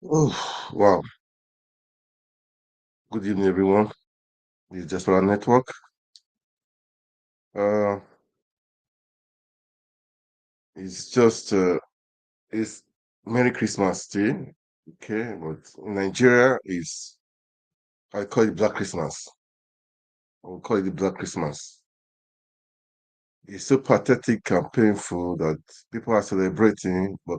Oh, wow. Good evening, everyone. This is just for our network. Uh, it's just it's Merry Christmas Day. Okay, but in Nigeria is I call it Black Christmas. I will call it the Black Christmas. It's so pathetic and painful that people are celebrating, but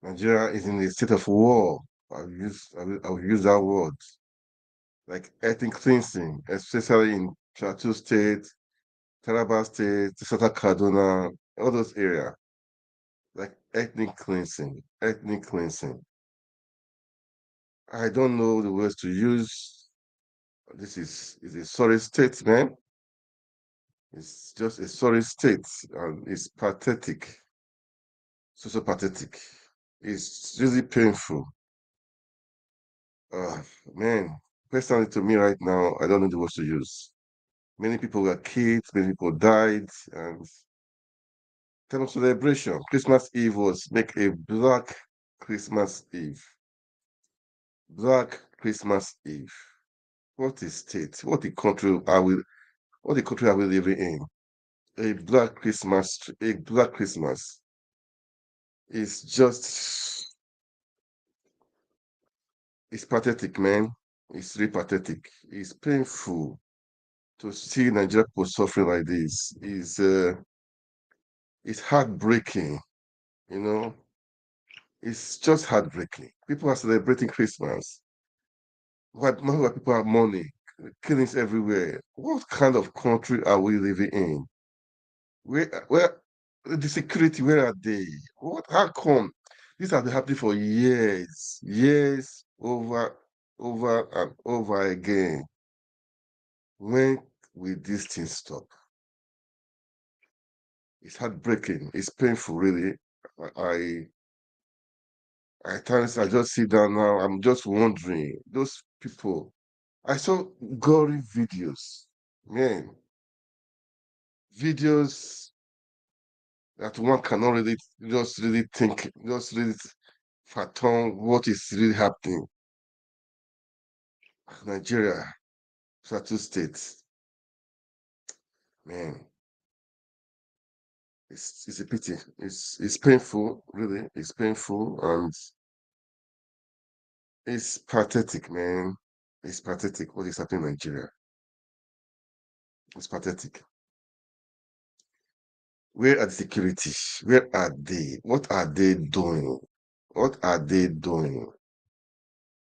Nigeria is in a state of war. I'll use that word like ethnic cleansing, especially in Plateau State, Taraba State, Southern Kaduna, all those areas, like ethnic cleansing, ethnic cleansing. I don't know the words to use. This is a sorry state, man. It's just a sorry state, and it's pathetic, so pathetic. It's really painful. Uh, man, personally to me right now, I don't know the words to use. Many people were killed, many people died, and time of celebration. Christmas Eve was make a black Christmas Eve. Black Christmas Eve. What a state, what a country are we living in? A black Christmas is just, it's pathetic, man. It's really pathetic. It's painful to see Nigeria people suffering like this. It's heartbreaking, you know. It's just heartbreaking. People are celebrating Christmas. Why people are mourning? Killings everywhere. What kind of country are we living in? Where the security, where are they? How come? This has been happening for years over and over again. When will this thing stop? It's heartbreaking. It's painful, really. I at times I just sit down now. I'm just wondering, those people. I saw gory videos, man, videos that one cannot really just really think, just really fathom what is really happening. Nigeria, Plateau State, man, it's a pity. It's painful, really. It's painful and it's pathetic, man. It's pathetic what is happening in Nigeria. It's pathetic. Where are the security? Where are they? What are they doing? What are they doing?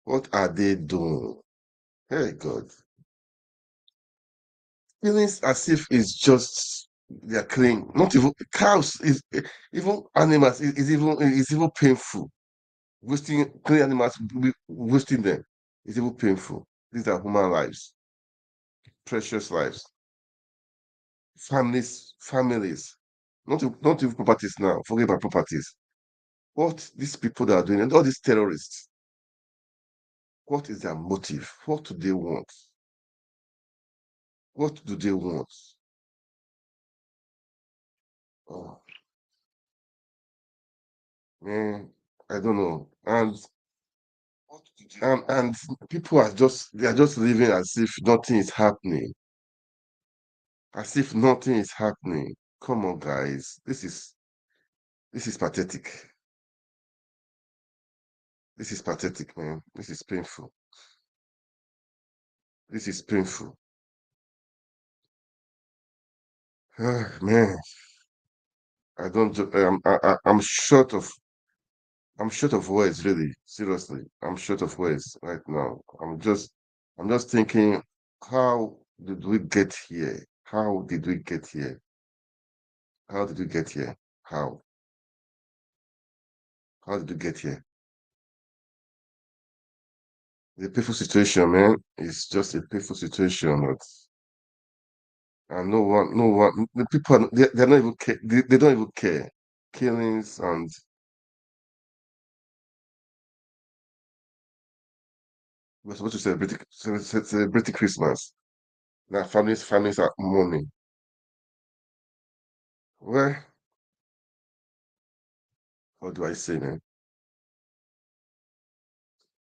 What are they doing? Hey God. Feelings as if it's just they're clean. Not even cows is even animals is even painful. Wasting clean animals, wasting them is even painful. These are human lives, precious lives, families. Not even properties now. Forget about properties. What these people that are doing, and all these terrorists, what is their motive? What do they want? What do they want? Oh man, I don't know. And people are just living as if nothing is happening, as if nothing is happening. Come on, guys, this is pathetic. This is pathetic, man. This is painful. This is painful. Man, I don't. I'm short of words, really. Seriously, I'm short of words right now. I'm just thinking, how did we get here? How did we get here? How did we get here? How? How did we get here? The painful situation, man. It's just a painful situation. And no one, the people, they're not even care. They don't even care. Killings and we're supposed to celebrate Christmas. Now families are mourning. Well, what do I say, man?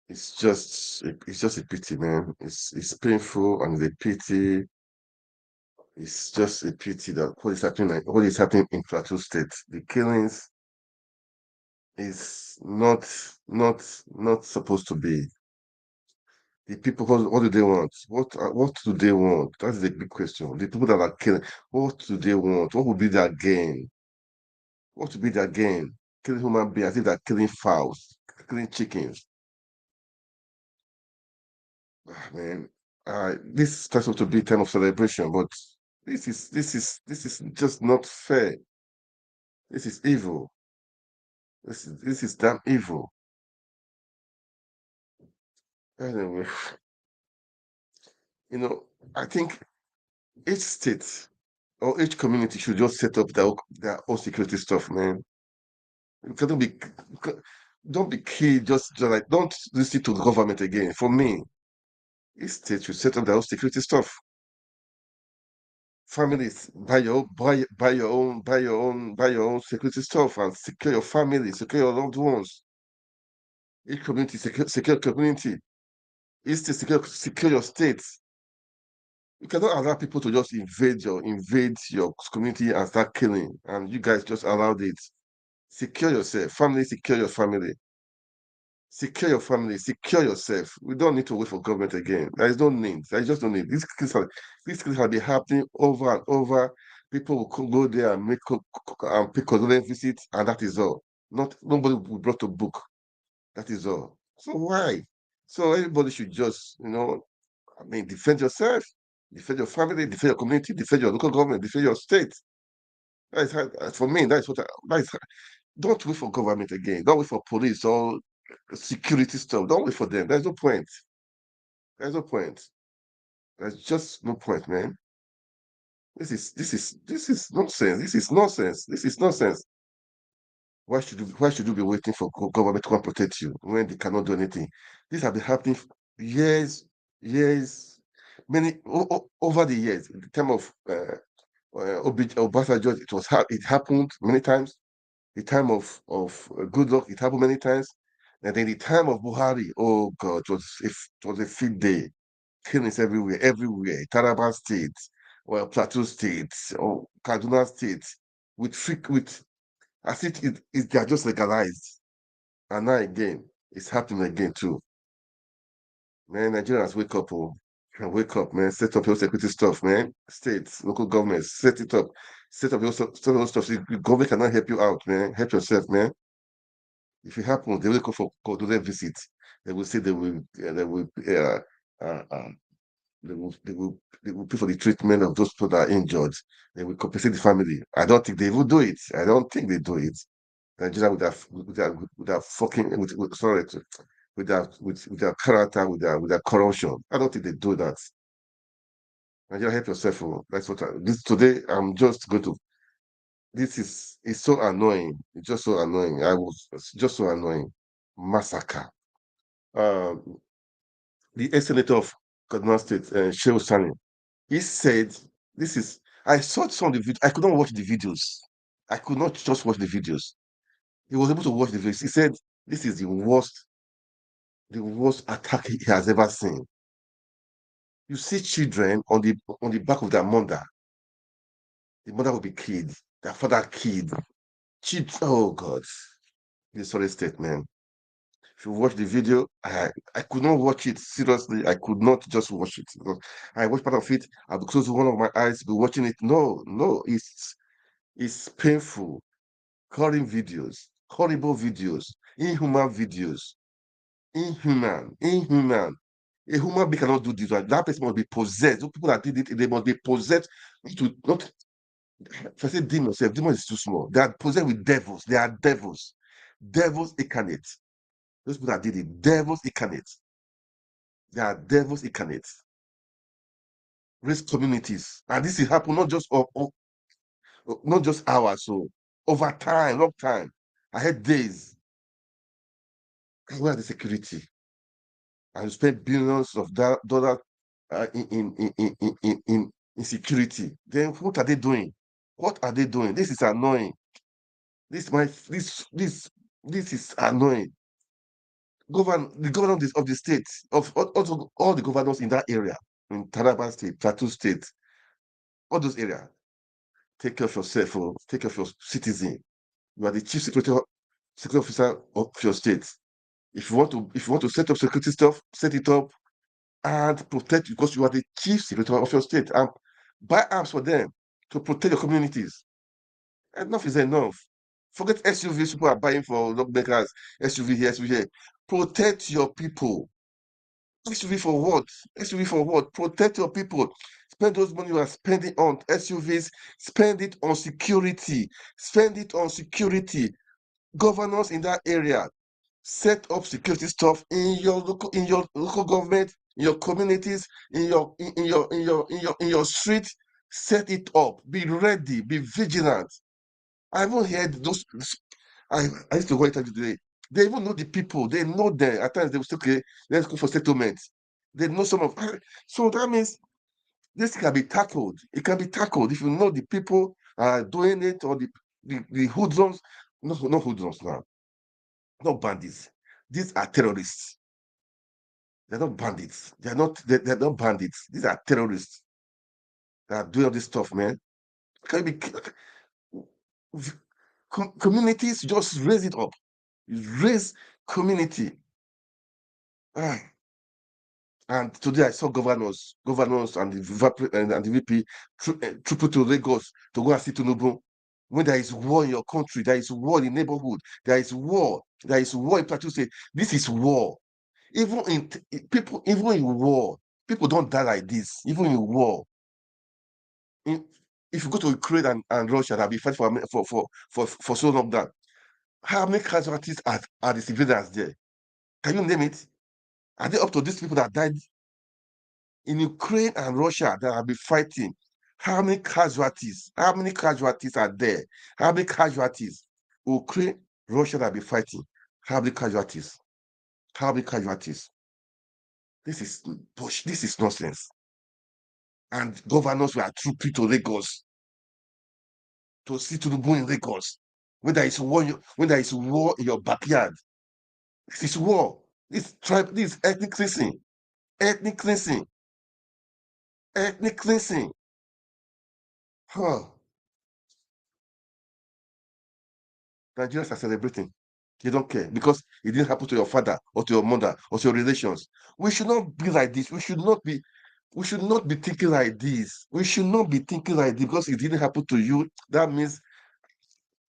it's just a pity, man. It's painful and a pity. It's just a pity that what is happening in Plateau State. The killings is not supposed to be. The people, what do they want? What do they want? That's the big question. The people that are killing, what do they want? What would be their gain? What would be their gain? Killing human beings, as if they're killing fowls, killing chickens. Ah, man, this is supposed to be time of celebration, but this is just not fair. This is evil. This is damn evil. Anyway, you know, I think each state or each community should just set up their own security stuff, man. You cannot be, don't be key, just like, don't listen to the government again. For me, each state should set up their own security stuff. Families, buy your own security stuff and secure your family, secure your loved ones. Each community, secure community. Each state, secure your state. You cannot allow people to just invade your community and start killing, and you guys just allowed it. Secure yourself, family, secure your family. Secure your family, secure yourself. We don't need to wait for government again. There is no need. There is just no need. These things have been happening over and over. People will go there and and pay condolence visits, and that is all. Not nobody will brought a book. That is all. So why? So everybody should just, I mean, defend yourself, defend your family, defend your community, defend your local government, defend your state. For me. Don't wait for government again. Don't wait for police or security stuff. Don't wait for them. There's no point. There's no point. There's just no point, man. This is nonsense. This is nonsense. This is nonsense. Why should you be waiting for government to come protect you when they cannot do anything? This has been happening for years, years, over the years. In the time of Obasanjo, it happened many times. The time of good luck, it happened many times. And then the time of Buhari, oh God, it was a fit day. Killings everywhere, everywhere. Taraba State, well, Plateau State, or Kaduna State, with as they are just legalized. And now again, it's happening again too. Man, Nigerians wake up, oh. Wake up, man. Set up your security stuff, man. States, local governments, set it up. Set up your stuff. The government cannot help you out, man. Help yourself, man. If it happens, they will go to their visit. They will say uh, uh, they will pay for the treatment of those people that are injured. They will compensate the family. I don't think they will do it. I don't think they do it. Nigeria with their fucking sorry with their character with their corruption. I don't think they do that. Nigeria, help yourself. Oh. That's what this today. I'm just going to. This is it's so annoying. It's just so annoying. It's just so annoying. Massacre. Um, the ex-senator of Kaduna State, Shehu Sani, he said, "This is." I saw some of the video. I could not watch the videos. I could not just watch the videos. He was able to watch the videos. He said, "This is the worst attack he has ever seen." You see children on the back of their mother. The mother will be killed. Their father killed. Oh God, this sorry state, man. If you watch the video, I could not watch it seriously. I could not just watch it because I watched part of it. I'll be closing one of my eyes, be watching it. No, no, it's painful. Horrible videos, inhuman videos, inhuman. A human being cannot do this. Right? That person must be possessed. Those people that did it, they must be possessed. Not if I say demon is too small. They are possessed with devils. They are devils incarnate. Those people that did it, devils incarnate. They are devils incarnate. Race communities, and this is happen not just hours, so over time, long time. I had days. Where are the security? And you spend billions of dollars in security. Then what are they doing? What are they doing? This is annoying. This is annoying. the governor of the state, of also all the governors in that area, in Taraba State, Plateau State, all those areas, take care of yourself, take care of your citizen. You are the chief security officer of your state. If you want to set up security stuff, set it up and protect, because you are the chief security of your state. And buy arms for them to protect your communities. Enough is enough. Forget SUVs people are buying for lawmakers, SUV here, SUV here. Protect your people. SUV for what? SUV for what? Protect your people. Spend those money you are spending on SUVs. Spend it on security. Spend it on security. Governors in that area, set up security stuff in your local government, in your communities, in your street. Set it up. Be ready. Be vigilant. I haven't heard those. I used to go interview today. They even know the people. They know them. At times they will say, okay, let's go for settlement. They know some of. So that means this can be tackled. It can be tackled if you know the people are doing it, or the hoodlums. No, not hoodlums now. Not bandits. These are terrorists. They're not bandits. They're not bandits. These are terrorists that are doing all this stuff, man. Can be communities just raise it up. Raise community. Ah, and today I saw governors and the VP triple to Lagos to go and see Tinubu. When there is war in your country, there is war in the neighborhood, there is war in Plateau State. This is war. Even even in war, people don't die like this. Even in war, in, if you go to Ukraine and Russia, they'll be fighting for so long that how many casualties are the civilians there? Can you name it? Are they up to these people that died in Ukraine and Russia that have been fighting? How many casualties? How many casualties are there? How many casualties? Ukraine, Russia that have been fighting. How many casualties? How many casualties? This is bush. This is nonsense. And governors were trooping to Lagos to see to the go in Lagos. When there is war, when there is war in your backyard, this is war. This is ethnic cleansing. Ethnic cleansing. Ethnic cleansing. Huh. Nigerians are celebrating. They don't care because it didn't happen to your father or to your mother or to your relations. We should not be like this. We should not be thinking like this. We should not be thinking like this because it didn't happen to you. That means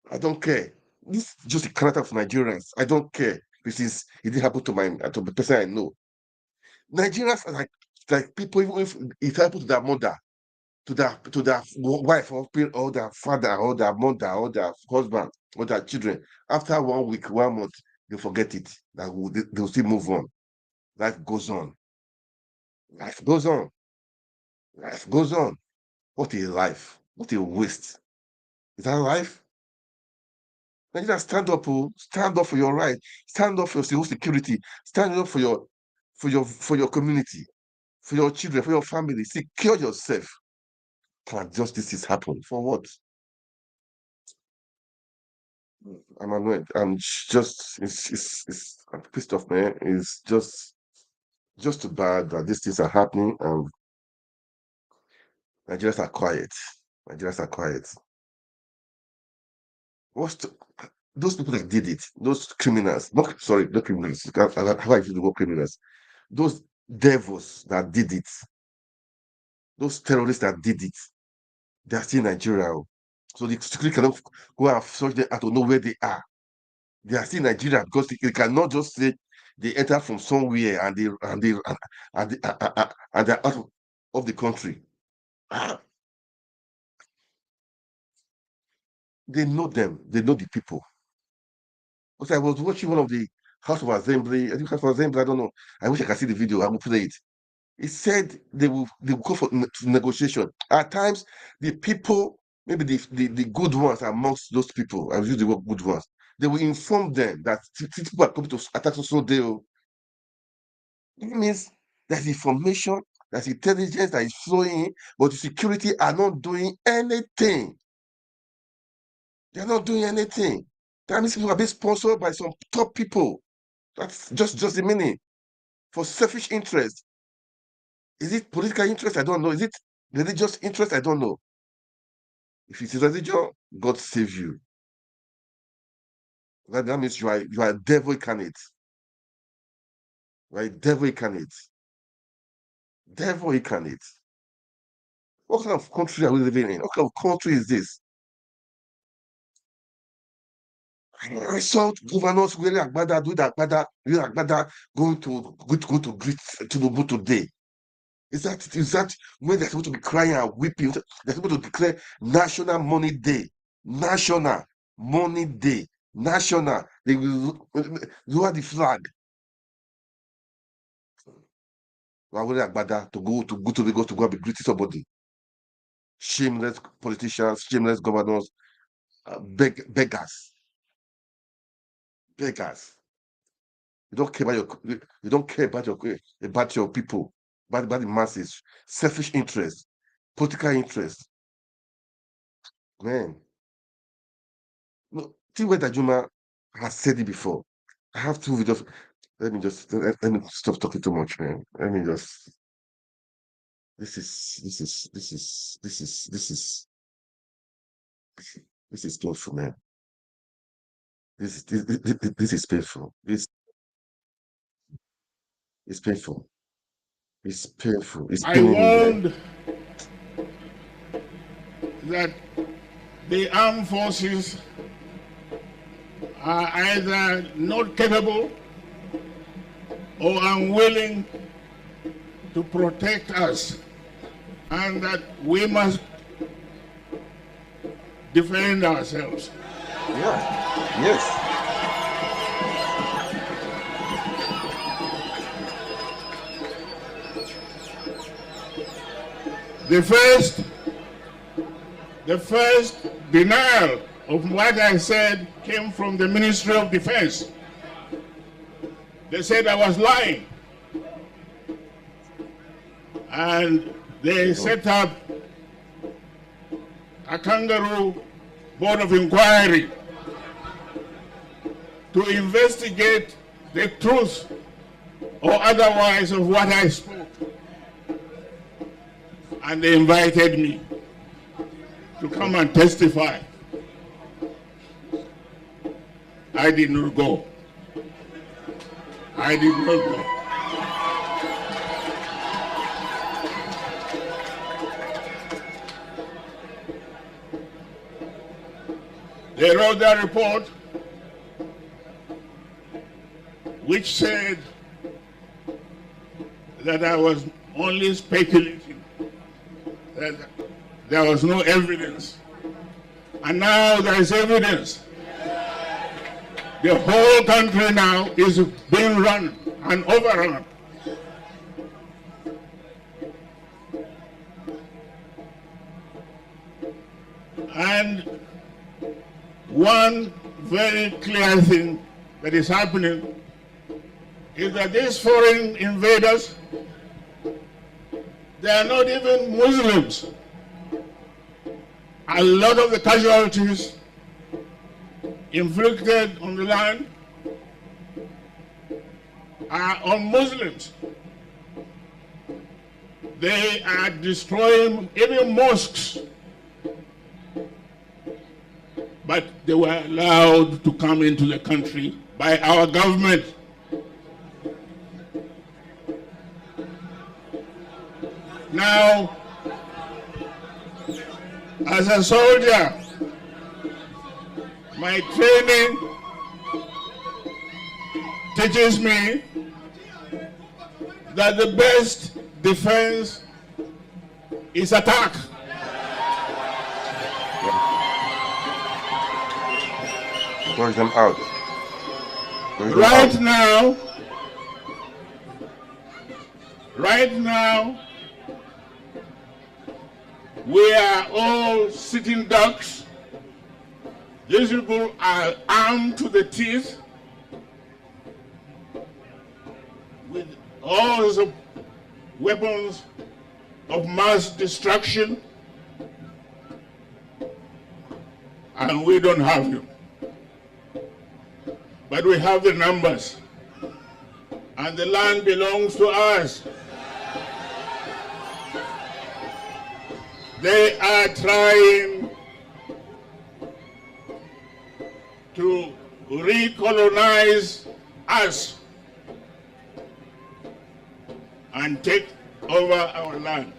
I don't care. This is just the character of Nigerians. I don't care. It didn't happen to the person I know. Nigerians are like people, even if it happened to their mother, to their wife, or their father, or their mother, or their husband, or their children. After 1 week, 1 month, they forget it. They'll still move on. Life goes on. Life goes on. Life goes on. What a life. What a waste. Is that life? Nigeria, stand up, oh, stand up for your right, stand up for your security, stand up for your community, for your children, for your family. Secure yourself. Can justice is happen for what? I'm annoyed. I'm just I'm pissed off, man. It's just too bad that these things are happening and Nigerians are quiet. Nigerians are quiet. What's the, those people that did it? Those criminals, not sorry, not criminals. How I use the word criminals? Those devils that did it, those terrorists that did it, they are still in Nigeria. Oh. So the security cannot go and search them out to know where they are. They are still in Nigeria because they cannot just say they enter from somewhere and they're out of the country. Ah, they know them. They know the people. Because I was watching one of the House of Assembly. I think House of Assembly. I don't know. I wish I could see the video. I will play it. It said they will go for negotiation. At times, the people, maybe the good ones amongst those people, I will use the word good ones, they will inform them that people are coming to attack us. So they will. That means there's information, there's intelligence that is flowing in, but the security are not doing anything. They're not doing anything. That means people are being sponsored by some top people. That's just the meaning. For selfish interest. Is it political interest? I don't know. Is it religious interest? I don't know. If it is religion, God save you. That means you are a devil incarnate. You are a devil incarnate. Devil incarnate. What kind of country are we living in? What kind of country is this? I saw governors wearing agbada, doing agbada, going to greet Tinubu today. Is that when they're supposed to be crying and weeping? They're supposed to declare National Money Day. National Money Day. National. They will lower the flag. We're wearing agbada to go to Lagos to go and be greeting somebody. Shameless politicians, shameless governors, beggars. Beggars. You don't care about your people, about the masses, selfish interest, political interest. Man, no, Tiweda Juma has said it before. I have two videos. Let me stop talking too much, man. Let me just. This is painful, man. This is painful. It's painful. It's painful. It's I paining me, man. warned that the armed forces are either not capable or unwilling to protect us, and that we must defend ourselves. Yeah. Yes. The first denial of what I said came from the Ministry of Defense. They said I was lying. And they set up a kangaroo board of inquiry to investigate the truth or otherwise of what I spoke. And they invited me to come and testify. I did not go. I did not go. They wrote that report which said that I was only speculating, that there was no evidence. And now there is evidence. The whole country now is being run and overrun. And one very clear thing that is happening is that these foreign invaders, they are not even Muslims. A lot of the casualties inflicted on the land are on Muslims. They are destroying even mosques, but they were allowed to come into the country by our government. Now, as a soldier, my training teaches me that the best defense is attack. Push them out. Right now, we are all sitting ducks. These people are armed to the teeth with all sorts of weapons of mass destruction, and we don't have them. But we have the numbers. and the land belongs to us. They are trying to recolonize us and take over our land.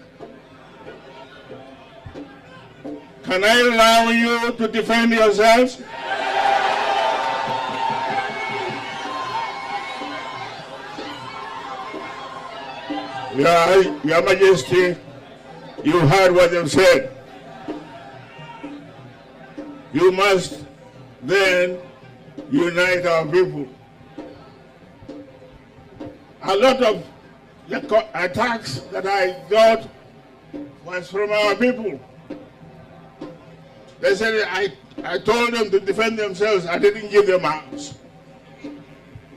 Can I allow you to defend yourselves? Your Majesty, you heard what they've said. You must then unite our people. A lot of the attacks that I got was from our people. They said I told them to defend themselves. I didn't give them arms.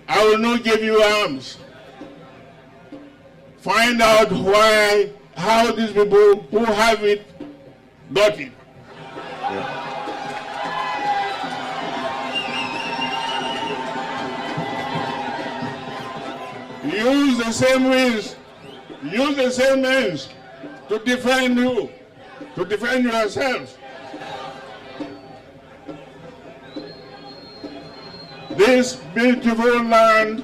I will not give you arms. Find out how these people who have it got it. Use the same means, use the same means to defend you, to defend yourselves. This beautiful land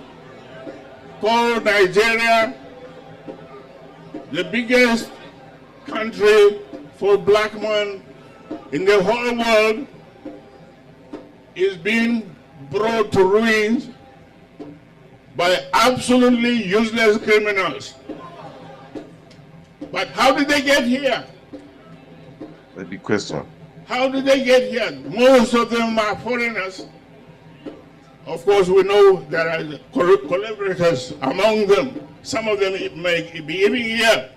called Nigeria, the biggest country for black men in the whole world, is being brought to ruins by absolutely useless criminals. But how did they get here? A big question. How did they get here? Most of them are foreigners. Of course, we know there are collaborators among them. Some of them may be even here.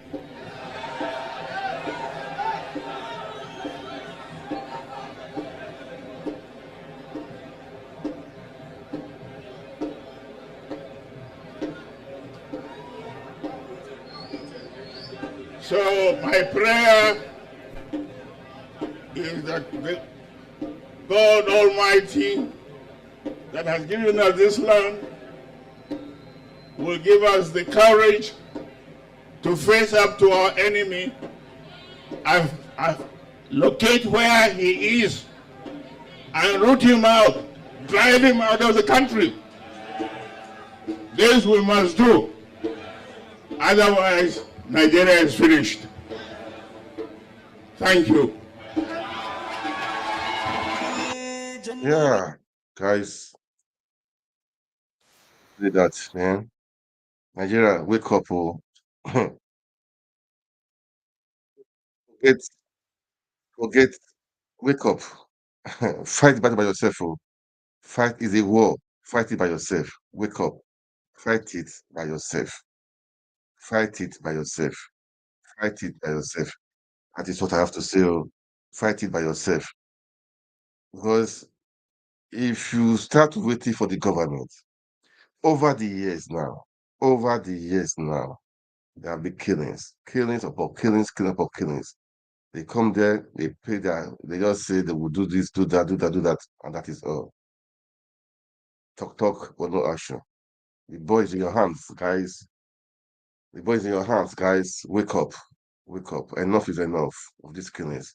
So my prayer is that God Almighty that has given us this land will give us the courage to face up to our enemy and locate where he is and root him out, drive him out of the country. This we must do. Otherwise, Nigeria is finished. Thank you. Yeah, guys, did that, man. Nigeria, wake up, oh. forget, forget, wake up. Fight the battle by yourself, oh. Fight is a war. Fight it by yourself. Wake up. Fight it by yourself. Fight it by yourself. Fight it by yourself. That is what I have to say. Oh. Fight it by yourself. Because if you start waiting for the government, over the years now, there have been killings upon killings, killing upon killings. They come there, they pay they just say they will do this, do that, do that, do that, and that is all. Talk, but no action. The boy is in your hands, guys. The boy is in your hands, guys. Wake up. Wake up. Enough is enough of these killings.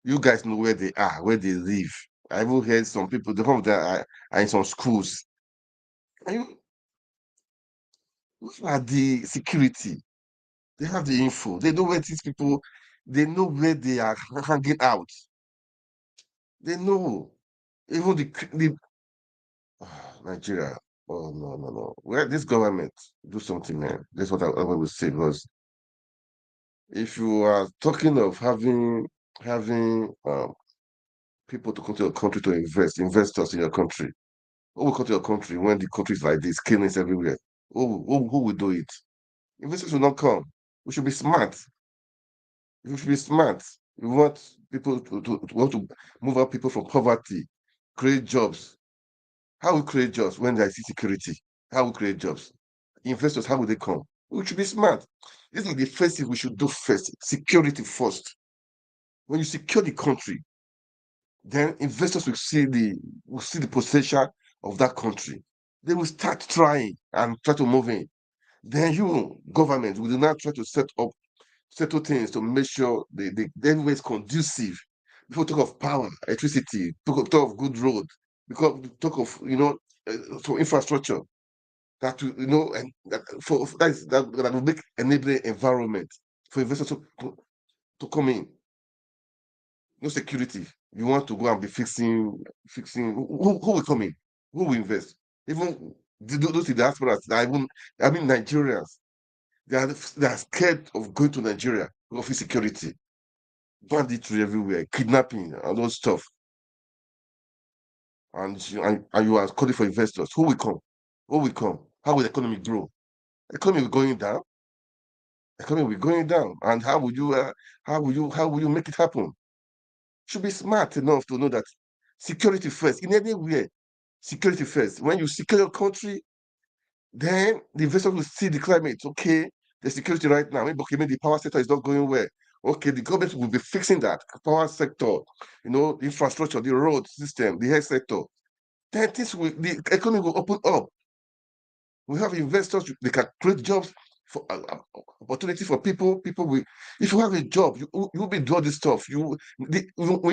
You guys know where they are, where they live. I even heard some people, the of them are in some schools. And you, what are the security? They have the info. They know where these people, they know where they are hanging out. They know. Even the Nigeria. Oh no, no, no. Where this government do something, man. That's what I will say. Because if you are talking of having people to come to your country to investors in your country, who will come to your country when the country is like this, killings everywhere? Who will do it? Investors will not come. We should be smart. We should be smart. We want people to want to move out people from poverty, create jobs. How we create jobs when there is insecurity? How we create jobs? Investors, how will they come? We should be smart. This is the first thing we should do first. Security first. When you secure the country, then investors will see the potential of that country. They will start trying and try to move in. Then you, government, will now try to settle things to make sure everywhere is conducive. People talk of power, electricity, people talk of good road, because talk of for infrastructure that will, and that will make enabling environment for investors to come in. No security. You want to go and be fixing who will come in? Who will invest? Even those in the diaspora, Nigerians, they are scared of going to Nigeria because of insecurity, banditry everywhere, kidnapping, and those stuff. And you are calling for investors. Who will come? Who will come? How will the economy grow? Economy will going down. Economy will going down. And how will you make it happen? Should be smart enough to know that security first in anywhere. Security first. When you secure your country, then the investor will see the climate. Okay, the security right now. Maybe the power sector is not going well. Okay, the government will be fixing that power sector, the infrastructure, the road system, the health sector. Then the economy will open up. We have investors, they can create jobs for opportunity for people. People will, if you have a job, you'll be doing this stuff. When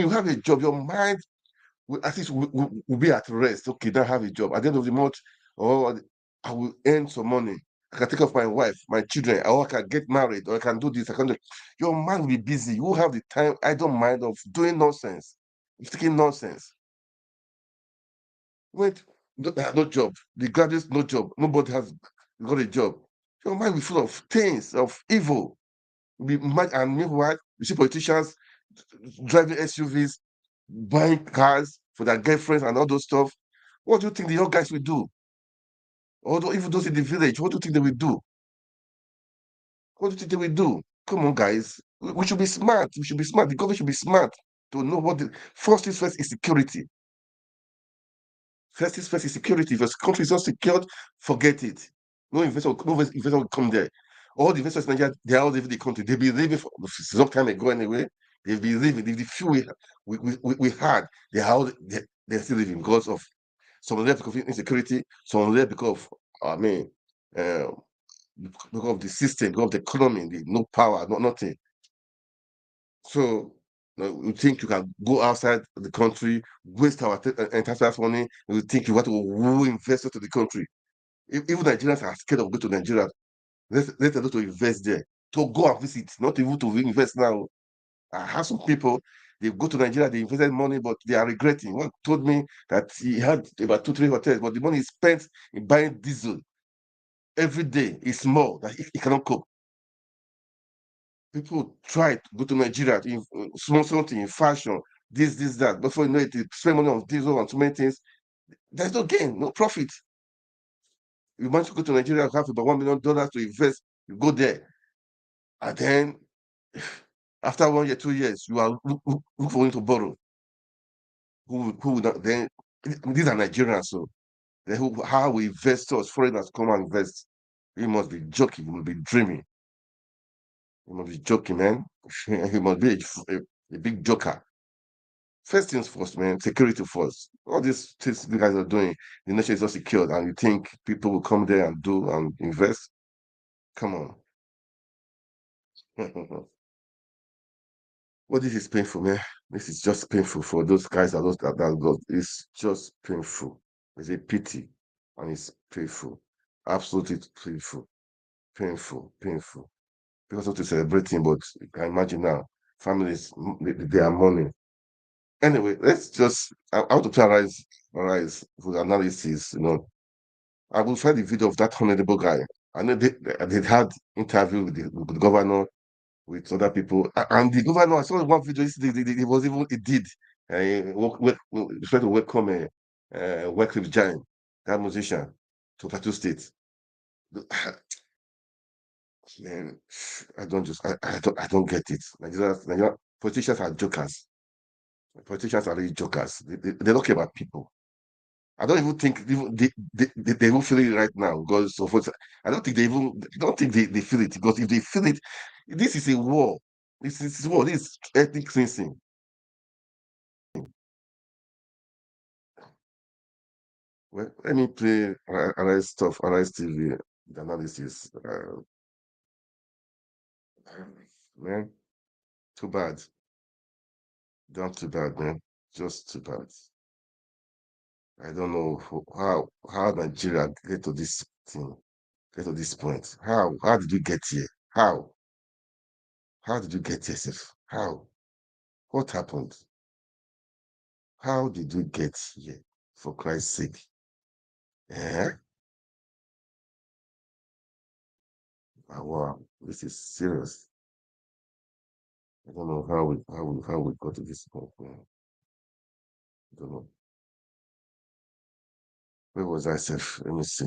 you have a job, your mind will at least will be at rest. Okay, now I have a job. At the end of the month, or I will earn some money. I can take care of my wife, my children, or I can get married, or I can do this. I can do. Your mind will be busy. You will have the time. I don't mind of doing nonsense, speaking nonsense. Wait, no job. The graduates, no job. Nobody has got a job. Your mind will be full of things, of evil. And meanwhile, you see politicians driving SUVs, buying cars for their girlfriends and all those stuff. What do you think the young guys will do? Although even those in the village, what do you think they will do? What do you think they will do? Come on, guys. We should be smart. We should be smart. The government should be smart to know what the first things first is security. First things first is security. If your country is not secured, forget it. No investor will come there. All the investors in Nigeria, they are all leaving the country. They've been leaving for some time ago anyway. They've been leaving. The few we had, they're still leaving because of some left because of insecurity, some left because of, uh, because of the system, because of the economy, no power, nothing. So you think you can go outside the country, waste our taxpayers' money, you think you want to woo investors to the country. Even Nigerians are scared of going to Nigeria. Let alone to invest there. To go and visit, not even to invest now. I have some people, they go to Nigeria, they invested money, but they are regretting. One told me that he had about 2, 3 hotels, but the money he spent in buying diesel every day is more that he cannot cope. People try to go to Nigeria in small something in fashion, this, that. Before you know it, they spend money on diesel and so many things. There's no gain, no profit. You manage to go to Nigeria, have about $1 million to invest, you go there, and then after 1 year, 2 years, you are look for to borrow. Who would not, then these are Nigerians, so then how will investors, foreigners come and invest? You must be joking, you must be dreaming, you must be joking, man. You must be a big joker. First things first, man, security first. All these things you guys are doing, the nation is not secured, and you think people will come there and do and invest? Come on. Well, this is painful, man. This is just painful for those guys that got. It's just painful. It's a pity, and it's painful. Absolutely painful, painful. Because not to celebrating, but you can imagine now, families they are mourning. Anyway, let's just. I want to arise with analysis. I will find the video of that honorable guy. I know they had interview with the governor, with other people. And the governor, I saw one video yesterday, he did. Try to welcome Wycliffe Giant, that musician, to Plateau State. Man, I don't get it. Nigeria politicians are jokers. Politicians are really jokers. They don't care about people. I don't even think they even feel it right now because of what I don't think they feel it because if they feel it, this is a war. This is war. This is ethnic cleansing. Well, let me play Arise stuff, Arise TV, the analysis. Man, too bad. Not too bad, man. Just too bad. I don't know how Nigeria get to this thing, get to this point. How did you get here? How did you get here, Sif? How? What happened? How did you get here? For Christ's sake. Eh? Wow, this is serious. I don't know how we got to this point, man. I don't know. Where was I, Sif? Let me see.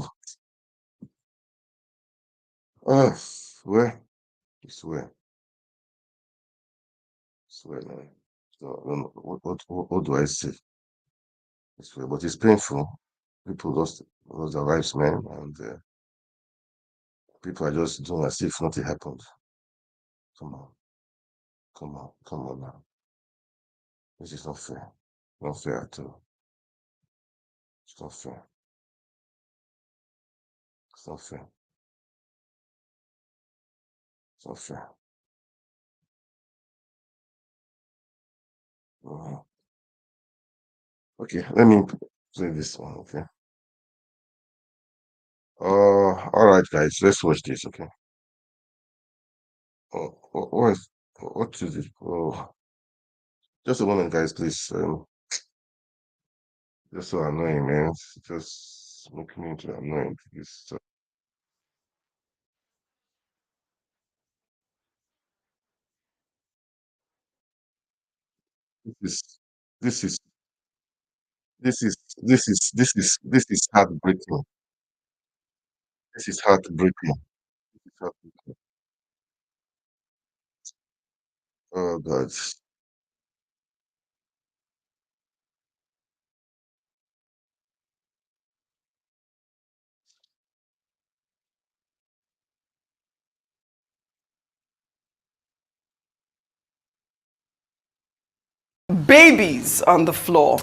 Ah, where? It's where? It's where, man. So, I don't know. What do I say? It's where, but it's painful. People lost their lives, man, and people are just doing as if nothing happened. Come on, come on now. This is not fair. Not fair at all. It's not fair. It's not fair. It's not fair. Mhm. Okay, let me play this one, okay? All right, guys, let's watch this, okay? What is it? Oh, just a moment, guys, please. Just so annoying, man. It's just making me into annoying. This is this is this is heartbreaking. This is heartbreaking. This is heartbreaking. Oh God. Babies on the floor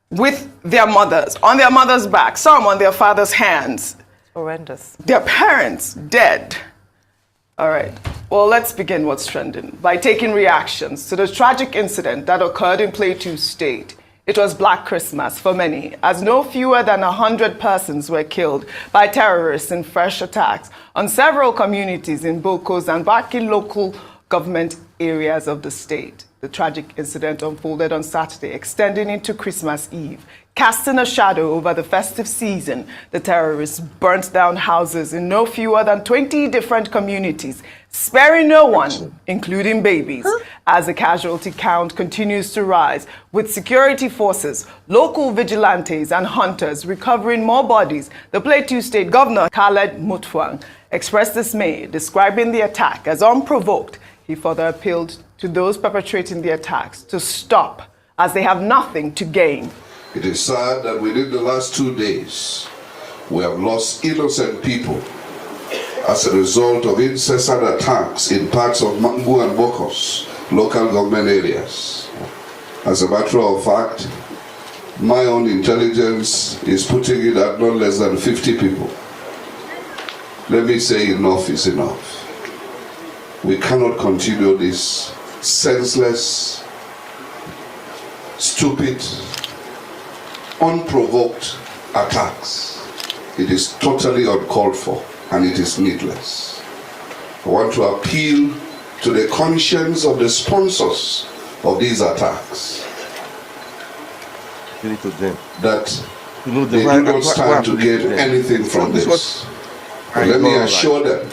with their mothers, on their mother's back, some on their father's hands. Horrendous. Their parents dead. All right. Well, let's begin what's trending by taking reactions to the tragic incident that occurred in Plateau State. It was Black Christmas for many, as no fewer than 100 persons were killed by terrorists in fresh attacks on several communities in Bokos and Baki local government areas of the state. The tragic incident unfolded on Saturday, extending into Christmas Eve. Casting a shadow over the festive season, the terrorists burnt down houses in no fewer than 20 different communities, sparing no one, including babies, as the casualty count continues to rise, with security forces, local vigilantes, and hunters recovering more bodies. The Plateau State Governor, Khaled Mutfwang, expressed dismay, describing the attack as unprovoked. He further appealed to those perpetrating the attacks to stop, as they have nothing to gain. It is sad that within the last 2 days, we have lost innocent people as a result of incessant attacks in parts of Mambu and Bokos, local government areas. As a matter of fact, my own intelligence is putting it at not less than 50 people. Let me say enough is enough. We cannot continue this senseless, stupid, unprovoked attacks. It is totally uncalled for and it is needless. I want to appeal to the conscience of the sponsors of these attacks that they do not stand to gain anything from this. But let me assure them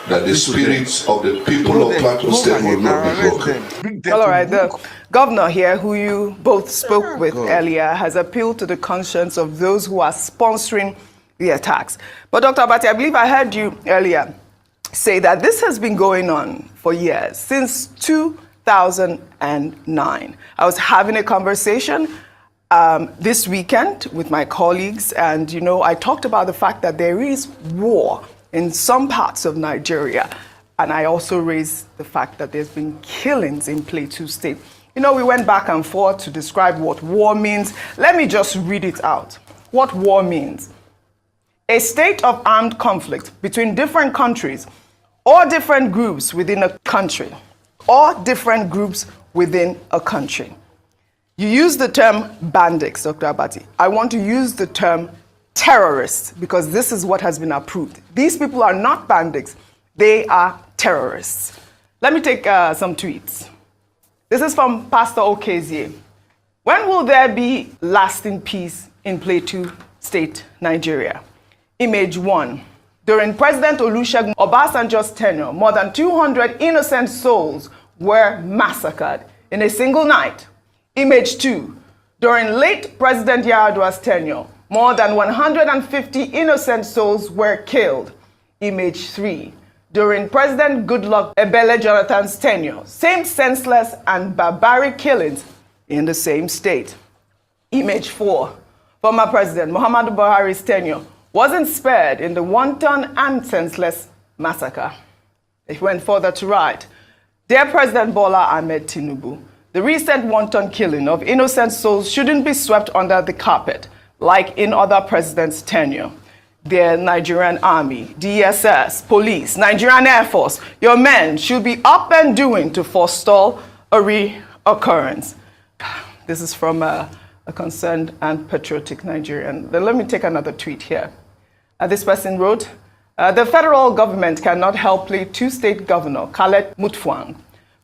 that the spirits of the people of Plateau State will not be broken. Well, all right, the governor here, who you both spoke with earlier, has appealed to the conscience of those who are sponsoring the attacks. But Dr. Abati, I believe I heard you earlier say that this has been going on for years, since 2009. I was having a conversation this weekend with my colleagues, and, you know, I talked about the fact that there is war in some parts of Nigeria. And I also raised the fact that there's been killings in Plateau State. You know, we went back and forth to describe what war means. Let me just read it out. what war means. A state of armed conflict between different countries or different groups within a country, or different groups within a country. You use the term bandits, Dr. Abati. I want to use the term terrorists because this is what has been approved. These people are not bandits, they are terrorists. Let me take some tweets. This is from Pastor Okezie. When will there be lasting peace in Plateau State, Nigeria? Image 1. During President Olusegun Obasanjo's tenure, more than 200 innocent souls were massacred in a single night. Image 2. During late President Yar'Adua's tenure, more than 150 innocent souls were killed. Image 3. During President Goodluck Ebele Jonathan's tenure, same senseless and barbaric killings in the same state. Image 4. Former President Muhammadu Buhari's tenure wasn't spared in the wanton and senseless massacre. It went further to write, Dear President Bola Ahmed Tinubu, the recent wanton killing of innocent souls shouldn't be swept under the carpet, like in other presidents' tenure. Their Nigerian Army, DSS, police, Nigerian Air Force, your men should be up and doing to forestall a reoccurrence. This is from a concerned and patriotic Nigerian. Then let me take another tweet here. This person wrote, the federal government cannot help Plateau State Governor Khaled Mutfwang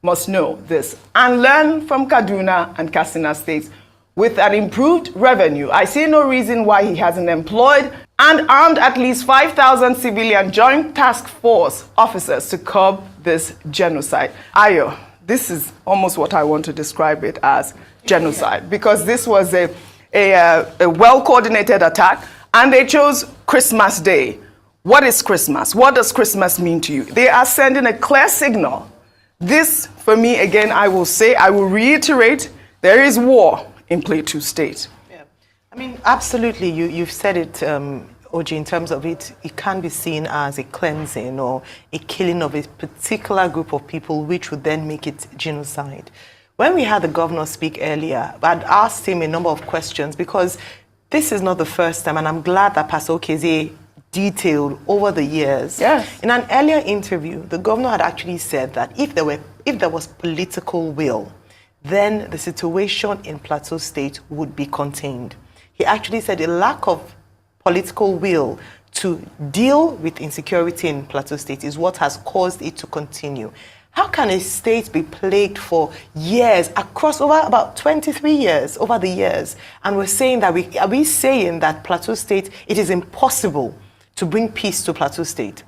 must know this and learn from Kaduna and Katsina states. With an improved revenue, I see no reason why he hasn't employed and armed at least 5,000 civilian Joint Task Force officers to curb this genocide. Ayo, this is almost what I want to describe it as, genocide, because this was a well-coordinated attack, and they chose Christmas Day. What is Christmas? What does Christmas mean to you? They are sending a clear signal. This, for me, again, I will say, I will reiterate, there is war in Plateau State. Yeah. I mean, absolutely, you've said it, Oji, in terms of it can be seen as a cleansing or a killing of a particular group of people, which would then make it genocide. When we had the governor speak earlier, I'd asked him a number of questions because this is not the first time, and I'm glad that Pastor Okezie detailed over the years. Yes. In an earlier interview, the governor had actually said that if there was political will, then the situation in Plateau State would be contained. He actually said a lack of political will to deal with insecurity in Plateau State is what has caused it to continue. How can a state be plagued for years, across over about 23 years, over the years, and we're saying that are we saying that Plateau State, it is impossible to bring peace to Plateau State?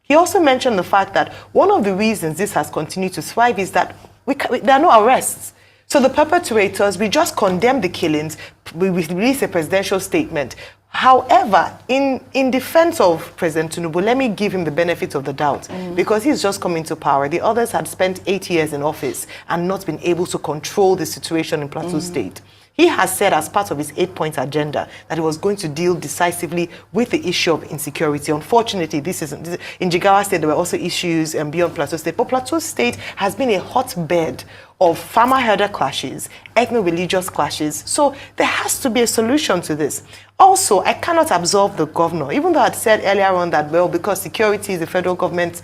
He also mentioned the fact that one of the reasons this has continued to thrive is that there are no arrests. So the perpetrators, we just condemn the killings, we release a presidential statement. However, in defense of President Tinubu, let me give him the benefit of the doubt, because he's just come into power. The others had spent 8 years in office and not been able to control the situation in Plateau State. He has said as part of his 8-point agenda that he was going to deal decisively with the issue of insecurity. Unfortunately, in Jigawa State, there were also issues beyond Plateau State. But Plateau State has been a hotbed of farmer-herder clashes, ethno-religious clashes. So there has to be a solution to this. Also, I cannot absolve the governor, even though I'd said earlier on that, well, because security is the federal government's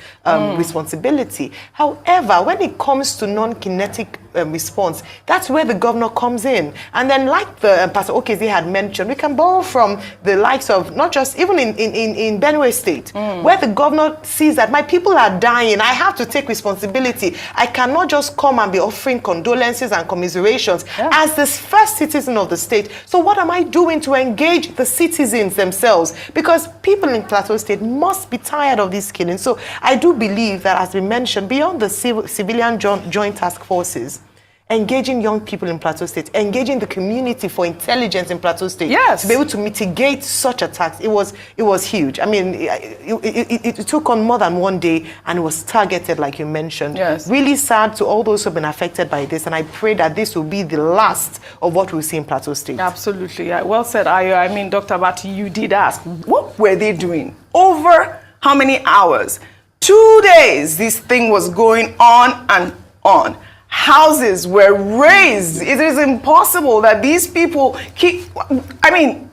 responsibility. However, when it comes to non-kinetic response, that's where the governor comes in. And then, like the Pastor Okezie had mentioned, we can borrow from the likes of, not just, even in Benue State, where the governor sees that my people are dying, I have to take responsibility. I cannot just come and be offering condolences and commiserations as the first citizen of the state. So what am I doing to engage the citizens themselves? Because people in Plateau State must be tired of these killings. So I do believe that, as we mentioned, beyond the civilian joint task forces, engaging young people in Plateau State, engaging the community for intelligence in Plateau State, to be able to mitigate such attacks, it was huge. I mean, it took on more than one day, and it was targeted, like you mentioned. Yes. Really sad to all those who have been affected by this, and I pray that this will be the last of what we'll see in Plateau State. Absolutely. Well said, Ayo. I mean, Dr. Bati, you did ask, what were they doing? Over how many hours? 2 days, this thing was going on and on. Houses were razed. It is impossible that these people keep, I mean,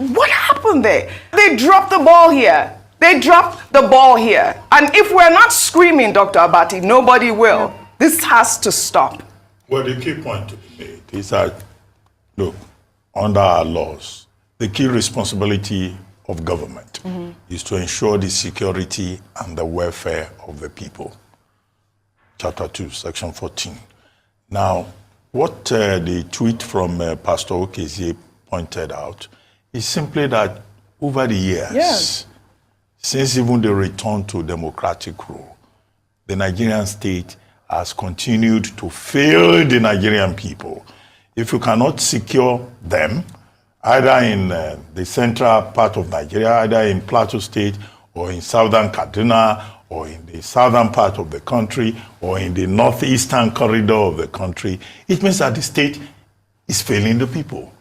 What happened there? They dropped the ball here. They dropped the ball here. And if we're not screaming, Dr. Abati, nobody will. Yeah. This has to stop. Well, the key point to be made is that, look, under our laws, the key responsibility of government is to ensure the security and the welfare of the people. Chapter 2, Section 14. Now, what the tweet from Pastor Okezie pointed out is simply that over the years, since even the return to democratic rule, the Nigerian state has continued to fail the Nigerian people. If you cannot secure them, either in the central part of Nigeria, either in Plateau State or in southern Kaduna or in the southern part of the country or in the northeastern corridor of the country, it means that the state is failing the people.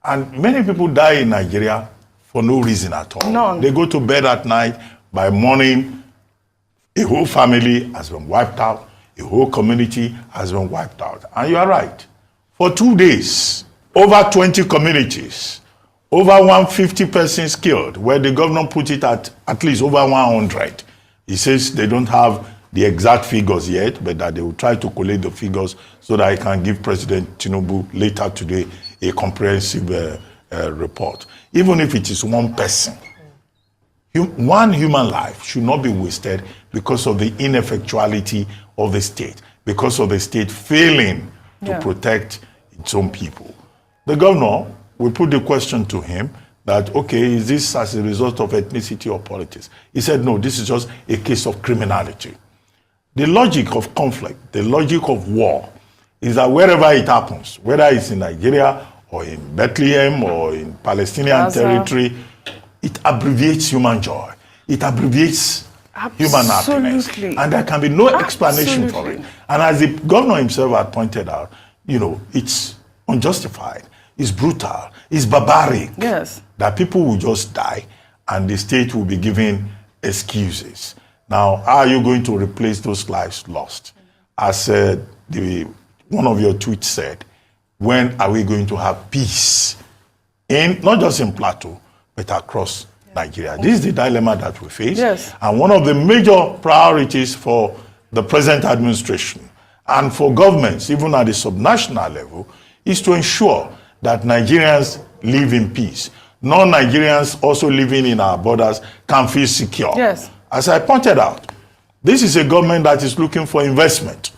And many people die in Nigeria for no reason at all. None. They go to bed at night by morning, a whole family has been wiped out, a whole community has been wiped out. And you are right. For 2 days, over 20 communities, over 150 persons killed, where the governor put it at least over 100. He says they don't have the exact figures yet, but that they will try to collate the figures so that I can give President Tinubu later today a comprehensive report. Even if it is one person, one human life should not be wasted because of the ineffectuality of the state, because of the state failing to protect its own people. The governor, we put the question to him that, okay, is this as a result of ethnicity or politics? He said, no, this is just a case of criminality. The logic of conflict, the logic of war, is that wherever it happens, whether it's in Nigeria or in Bethlehem or in Palestinian territory, it abbreviates human joy. It abbreviates human happiness. And there can be no explanation for it. And as the governor himself had pointed out, you know, it's unjustified, it's brutal, it's barbaric. Yes. That people will just die and the state will be giving excuses. Now, how are you going to replace those lives lost? As one of your tweets said, when are we going to have peace? Not just in Plateau, but across Nigeria. This is the dilemma that we face. Yes. And one of the major priorities for the present administration and for governments, even at the subnational level, is to ensure that Nigerians live in peace. Non-Nigerians also living in our borders can feel secure. Yes. As I pointed out, this is a government that is looking for investment.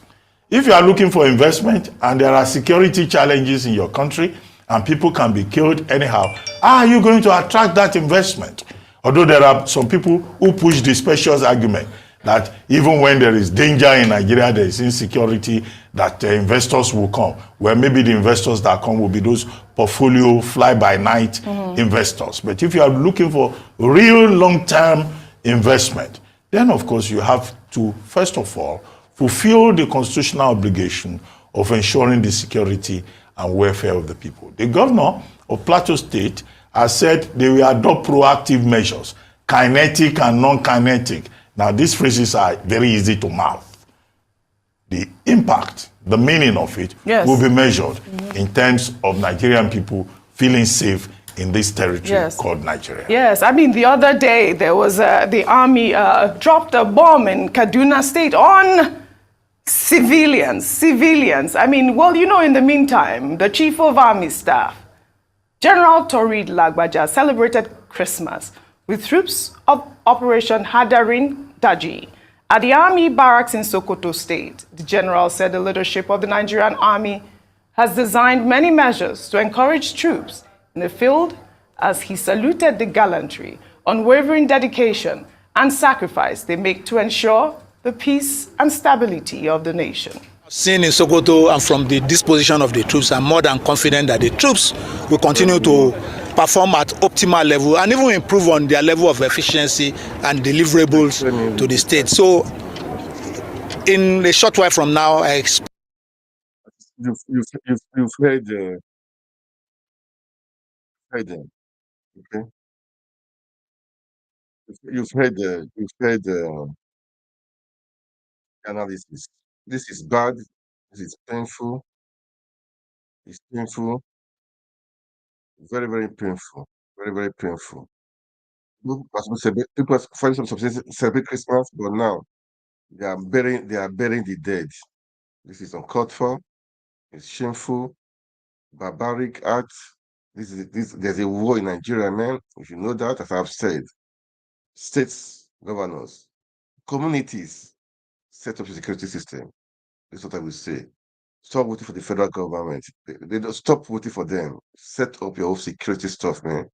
If you are looking for investment and there are security challenges in your country and people can be killed anyhow, how are you going to attract that investment? Although there are some people who push the specious argument that even when there is danger in Nigeria, there is insecurity, that investors will come. Well, maybe the investors that come will be those portfolio fly-by-night investors. But if you are looking for real long-term investment, then of course you have to, first of all, fulfill the constitutional obligation of ensuring the security and welfare of the people. The governor of Plateau State has said they will adopt proactive measures, kinetic and non-kinetic. Now, these phrases are very easy to mouth. The impact, the meaning of it will be measured in terms of Nigerian people feeling safe in this territory called Nigeria. Yes, I mean, the other day there was the army dropped a bomb in Kaduna State on civilians. I mean, well, you know, in the meantime, the Chief of Army Staff, General Torid Lagbaja, celebrated Christmas with troops of Operation Hadarin Daji at the Army Barracks in Sokoto State. The general said the leadership of the Nigerian Army has designed many measures to encourage troops in the field as he saluted the gallantry, unwavering dedication, and sacrifice they make to ensure the peace and stability of the nation. Seen in Sokoto and from the disposition of the troops, I'm more than confident that the troops will continue to perform at optimal level and even improve on their level of efficiency and deliverables to the state. So in a short while from now, I expect You've heard them, okay? You've heard the analysis. This is bad. This is painful. It's painful. Very, very painful. Very very, very painful. People are finding some celebrate Christmas, but now they are burying the dead. This is uncalled for. It's shameful, barbaric act. There's a war in Nigeria, man. If you know that, as I've said, states, governors, communities set up a security system. This is what I will say. Stop waiting for the federal government. They don't stop waiting for them. Set up your own security stuff, man.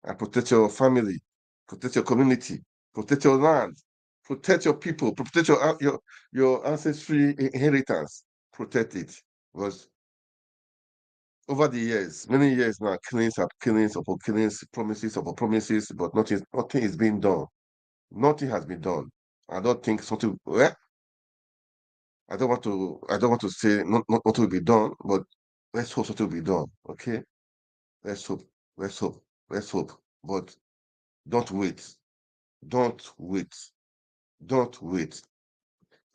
And protect your family, protect your community, protect your land, protect your people, protect your ancestry inheritance. Protect it. Because over the years, many years now, killings upon killings, promises upon promises, but nothing is being done. Nothing has been done. I don't think something. Well, I don't want to say not will be done, but let's hope something will be done. Okay, let's hope. Let's hope. Let's hope. But don't wait. Don't wait. Don't wait.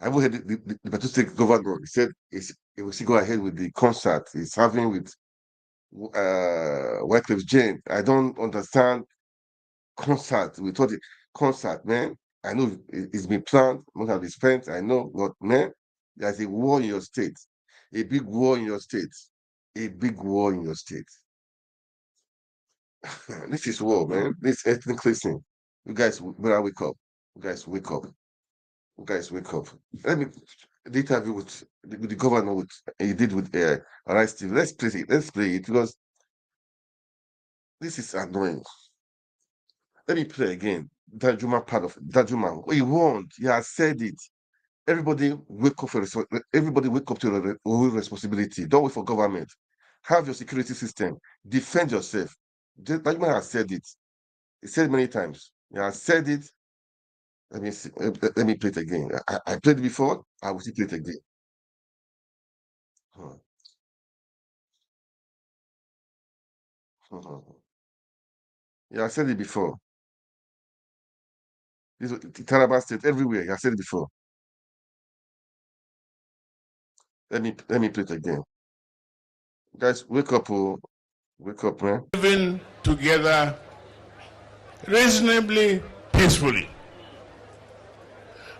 I even heard the Plateau State governor. He said he will still go ahead with the concert he's having with Wycliffe Jane. I don't understand concert. We thought it concert, man. I know it's been planned, money has been spent. I know, but man, there's a war in your state, a big war in your state, a big war in your state. This is war, man. This ethnic cleansing. You guys better wake up. You guys wake up. You guys wake up. Let me the interview with the governor with he did with Arise TV. Let's play it. Let's play it because this is annoying. Let me play again. Danjuma part of it. Danjuma. He warned. He has said it. Everybody wake up everybody wake up to your own responsibility. Don't wait for government. Have your security system. Defend yourself. Danjuma has said it. He said it many times. He has said it. Let me see. Let me play it again. I played it before. I will still play it again. Hmm. Hmm. Yeah, I said it before. This is Taraba State everywhere. I said it before. Let me play it again. Guys, wake up, oh, wake up, man. Living together reasonably peacefully.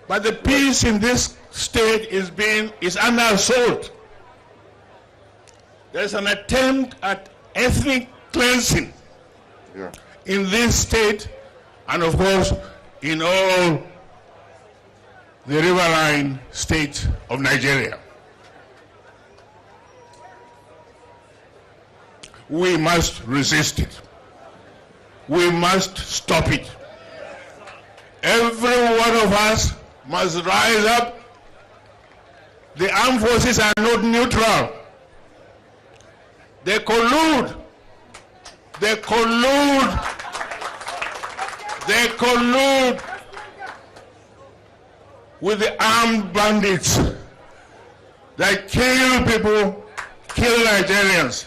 But the peace in this state is under assault. There's an attempt at ethnic cleansing Yeah. in this state and of course in all the riverine states of Nigeria. We must resist it. We must stop it. Every one of us must rise up. The armed forces are not neutral. They collude. They collude. They collude with the armed bandits that kill people, kill Nigerians.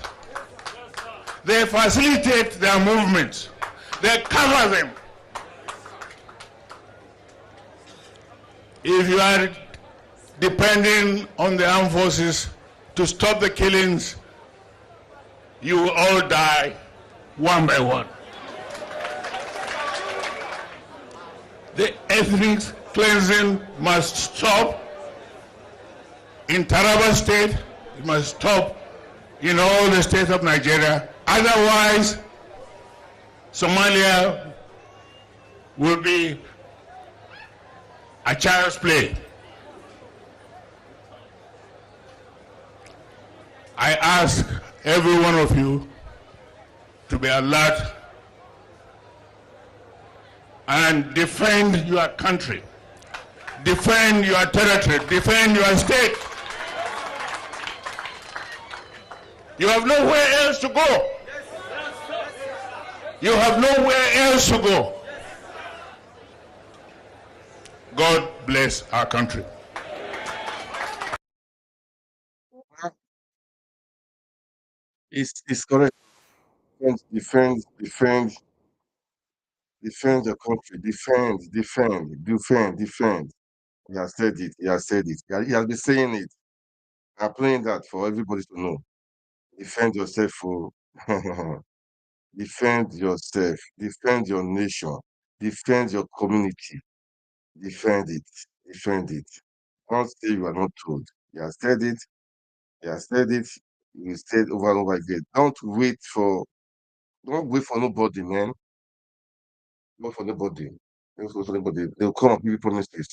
They facilitate their movements. They cover them. If you are depending on the armed forces to stop the killings, you will all die one by one. The ethnic cleansing must stop in Taraba State. It must stop in all the states of Nigeria. Otherwise, Somalia will be a child's play. I ask every one of you to be alert and defend your country, defend your territory, defend your state. You have nowhere else to go. You have nowhere else to go. God bless our country. It's correct. Defend your country. Defend. He has said it. He has said it. He has been saying it. I'm playing that for everybody to know. Defend yourself. For Defend yourself, defend your nation, defend your community, defend it, defend it. Don't say you are not told. You have said it, you have said it, you said over and over again. Don't wait for nobody, man. Not for nobody. Don't wait for nobody. They'll come and give you promises.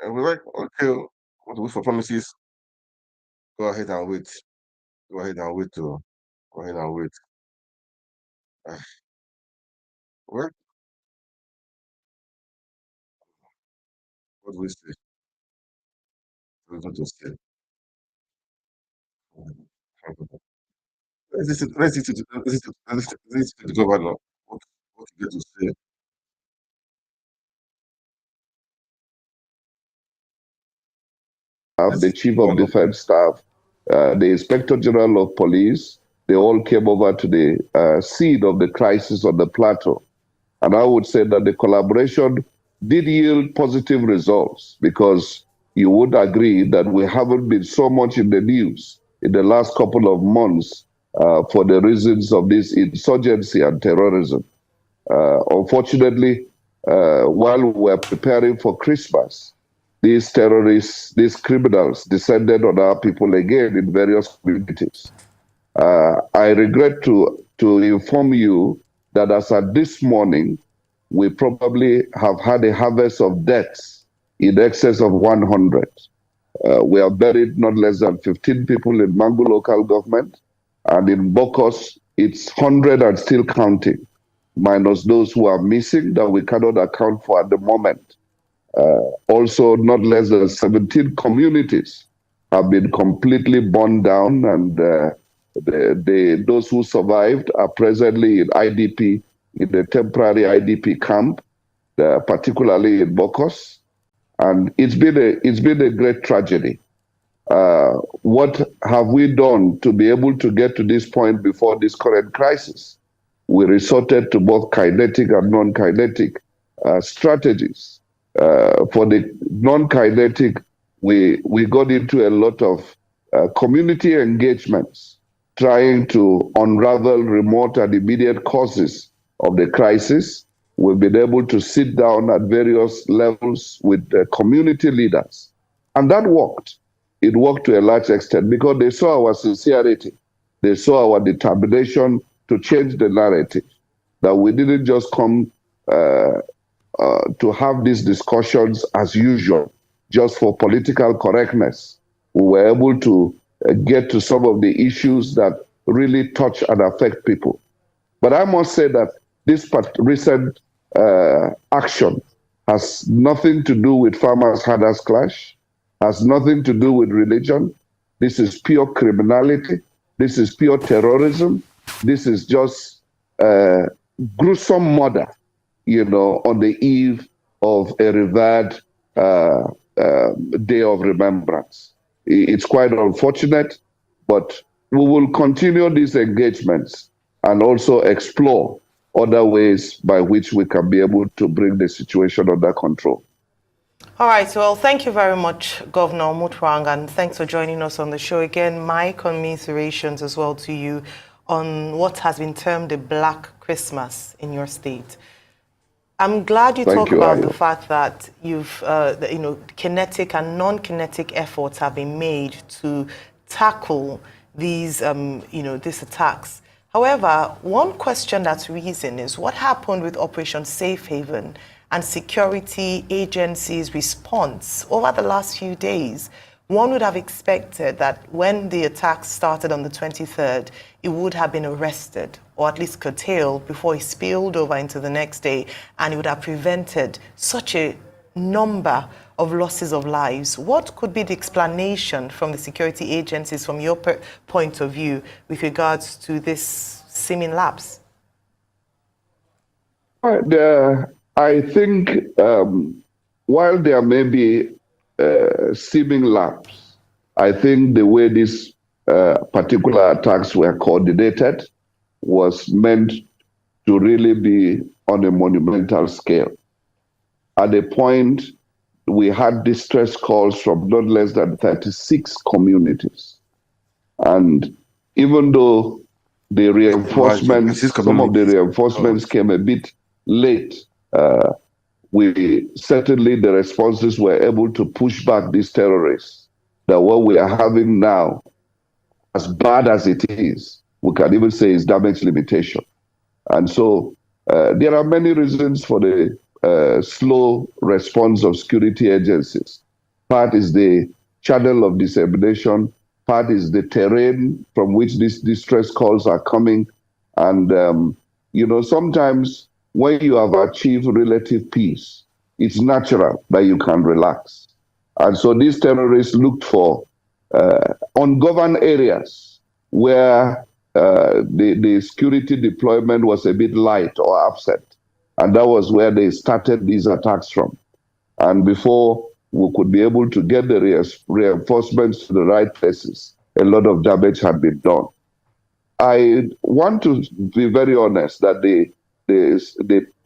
And we're like, okay, want to wait for promises? Go ahead and wait. Go ahead and wait. Go ahead and wait. Ah, well, what do we say? We're going to say. Let's listen to the governor. What you get to say. The chief of defense staff, the inspector general of police, they all came over to the scene of the crisis on the plateau. And I would say that the collaboration did yield positive results because you would agree that we haven't been so much in the news in the last couple of months for the reasons of this insurgency and terrorism. Unfortunately, while we were preparing for Christmas, these terrorists, these criminals descended on our people again in various communities. I regret to inform you that as at this morning, we probably have had a harvest of deaths in excess of 100. We have buried not less than 15 people in Mangu local government, and in Bokos, it's 100 and still counting, minus those who are missing that we cannot account for at the moment. Also, not less than 17 communities have been completely burned down, and those who survived are presently in IDP, in the temporary IDP camp, particularly in Bokos. And it's been a great tragedy. What have we done to be able to get to this point before this current crisis? We resorted to both kinetic and non-kinetic strategies. For the non-kinetic, we got into a lot of community engagements, trying to unravel remote and immediate causes of the crisis. We've been able to sit down at various levels with community leaders, and that worked. It worked to a large extent because they saw our sincerity. They saw our determination to change the narrative, that we didn't just come to have these discussions as usual, just for political correctness. We were able to get to some of the issues that really touch and affect people. But I must say that this recent action has nothing to do with farmers' herders clash, has nothing to do with religion. This is pure criminality. This is pure terrorism. This is just gruesome murder, on the eve of a revered day of remembrance. It's quite unfortunate, but we will continue these engagements and also explore other ways by which we can be able to bring the situation under control. All right, well, thank you very much, Governor Mutwang, and thanks for joining us on the show again. My commiserations as well to you on what has been termed a Black Christmas in your state. I'm glad you talk about the fact that you've, kinetic and non-kinetic efforts have been made to tackle these, these attacks. However, one question that's risen is what happened with Operation Safe Haven and security agencies' response over the last few days? One would have expected that when the attacks started on the 23rd, it would have been arrested or at least curtailed before it spilled over into the next day, and it would have prevented such a number of losses of lives. What could be the explanation from the security agencies, from your point of view, with regards to this seeming lapse? I think while there may be seeming lapse, I think the way these particular attacks were coordinated was meant to really be on a monumental scale. At a point, we had distress calls from not less than 36 communities. And even though the Imagine, reinforcements, assist some of the communities. reinforcements came a bit late. We certainly, the responses were able to push back these terrorists. That what we are having now, as bad as it is, we can even say is damage limitation. And so there are many reasons for the slow response of security agencies. Part is the channel of dissemination, part is the terrain from which these distress calls are coming. And, sometimes when you have achieved relative peace, it's natural that you can relax. And so these terrorists looked for ungoverned areas where the security deployment was a bit light or absent. And that was where they started these attacks from. And before we could be able to get the reinforcements to the right places, a lot of damage had been done. I want to be very honest that the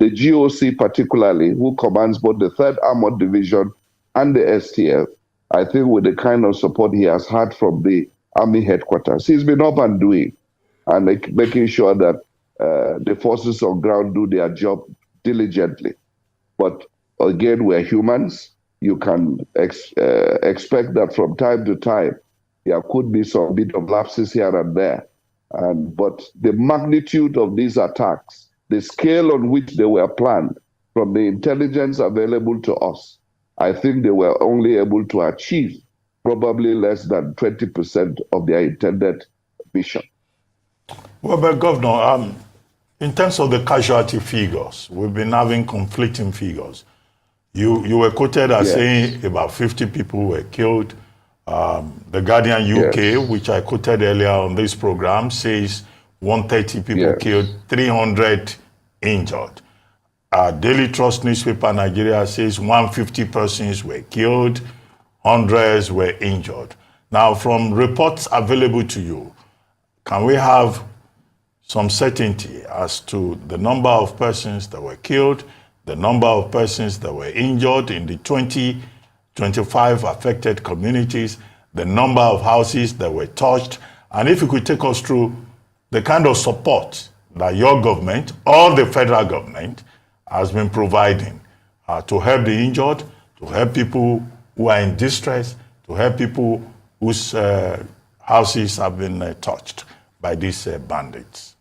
GOC particularly, who commands both the 3rd Armored Division and the STF, I think with the kind of support he has had from the Army headquarters, he's been up and doing and making sure that the forces on ground do their job diligently. But again, we're humans. You can expect that from time to time, there could be some bit of lapses here and there. But the magnitude of these attacks, the scale on which they were planned, from the intelligence available to us, I think they were only able to achieve probably less than 20% of their intended mission. Well, but Governor, in terms of the casualty figures, we've been having conflicting figures. You were quoted as saying about 50 people were killed. The Guardian UK, which I quoted earlier on this program, says 130 people killed, 300 injured. Daily Trust newspaper Nigeria says 150 persons were killed, hundreds were injured. Now, from reports available to you, can we have some certainty as to the number of persons that were killed, the number of persons that were injured in the 25 affected communities, the number of houses that were touched, and if you could take us through the kind of support that your government or the federal government has been providing to help the injured, to help people who are in distress, to help people whose houses have been touched by these bandits.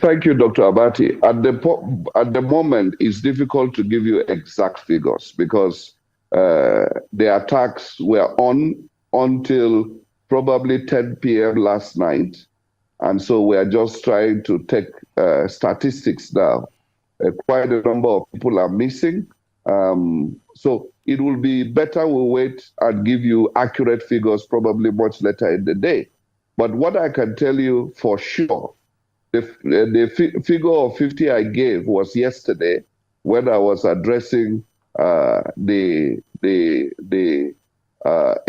Thank you, Dr. Abati. At the moment, it's difficult to give you exact figures because the attacks were on until probably 10 p.m. last night. And so we are just trying to take statistics now. Quite a number of people are missing. So it will be better we wait and give you accurate figures probably much later in the day. But what I can tell you for sure, the figure of 50 I gave was yesterday when I was addressing a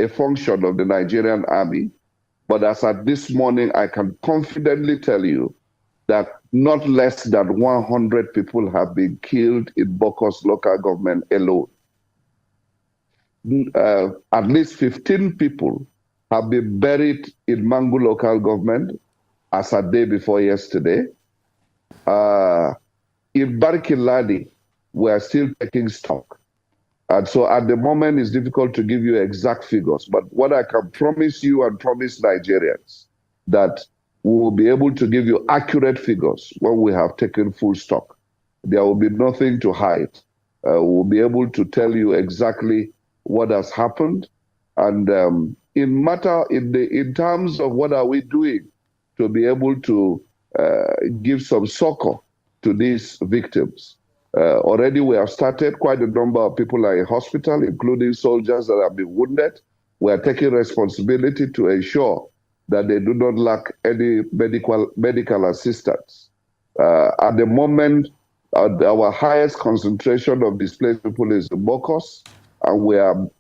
function of the Nigerian Army. But as at this morning, I can confidently tell you that not less than 100 people have been killed in Bokos local government alone. At least 15 people have been buried in Mangu local government as a day before yesterday. In Barkiladi, we are still taking stock. And so at the moment, it's difficult to give you exact figures. But what I can promise you and promise Nigerians, that we will be able to give you accurate figures when we have taken full stock. There will be nothing to hide. We'll be able to tell you exactly what has happened. And in terms of what are we doing to be able to give some succor to these victims. Already we have started. Quite a number of people are in hospital, including soldiers that have been wounded. We are taking responsibility to ensure that they do not lack any medical assistance. At the moment, our highest concentration of displaced people is in Bokos, and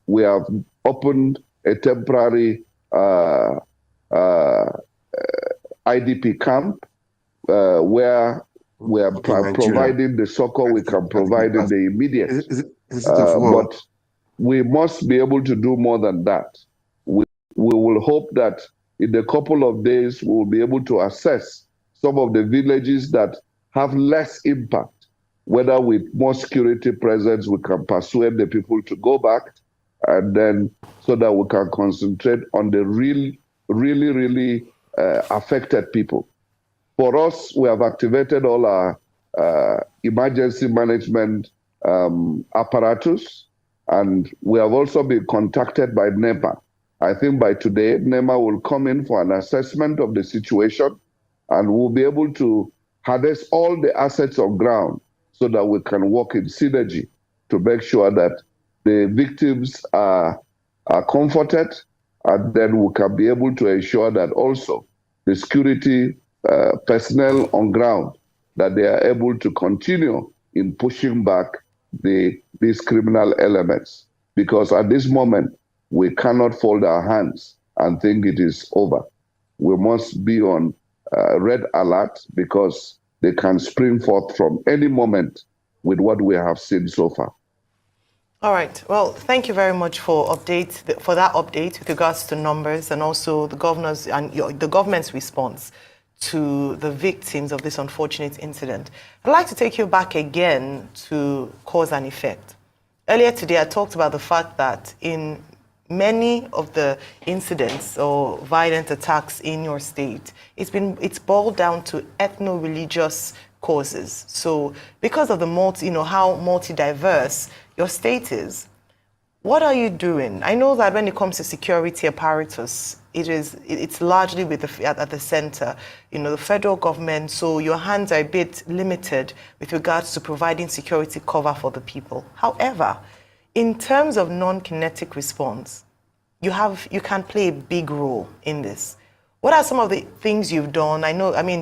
we have opened a temporary IDP camp where we are providing the succor we can provide in the immediate. But we must be able to do more than that. We will hope that in a couple of days, we will be able to assess some of the villages that have less impact. Whether with more security presence, we can persuade the people to go back, and then so that we can concentrate on the really affected people. For us, we have activated all our emergency management apparatus, and we have also been contacted by NEPA. I think by today, NEMA will come in for an assessment of the situation, and we'll be able to harness all the assets of ground so that we can work in synergy to make sure that the victims are comforted, and then we can be able to ensure that also the security personnel on ground, that they are able to continue in pushing back these criminal elements. Because at this moment, we cannot fold our hands and think it is over. We must be on red alert, because they can spring forth from any moment with what we have seen so far. All right. Well, thank you very much for that update with regards to numbers and also the governor's and the government's response to the victims of this unfortunate incident. I'd like to take you back again to cause and effect. Earlier today, I talked about the fact that in many of the incidents or violent attacks in your state, it's boiled down to ethno-religious causes. So because of the how multi-diverse your state is, what are you doing? I know that when it comes to security apparatus, it's largely at the center, the federal government, so your hands are a bit limited with regards to providing security cover for the people. However, in terms of non-kinetic response, you can play a big role in this. What are some of the things you've done?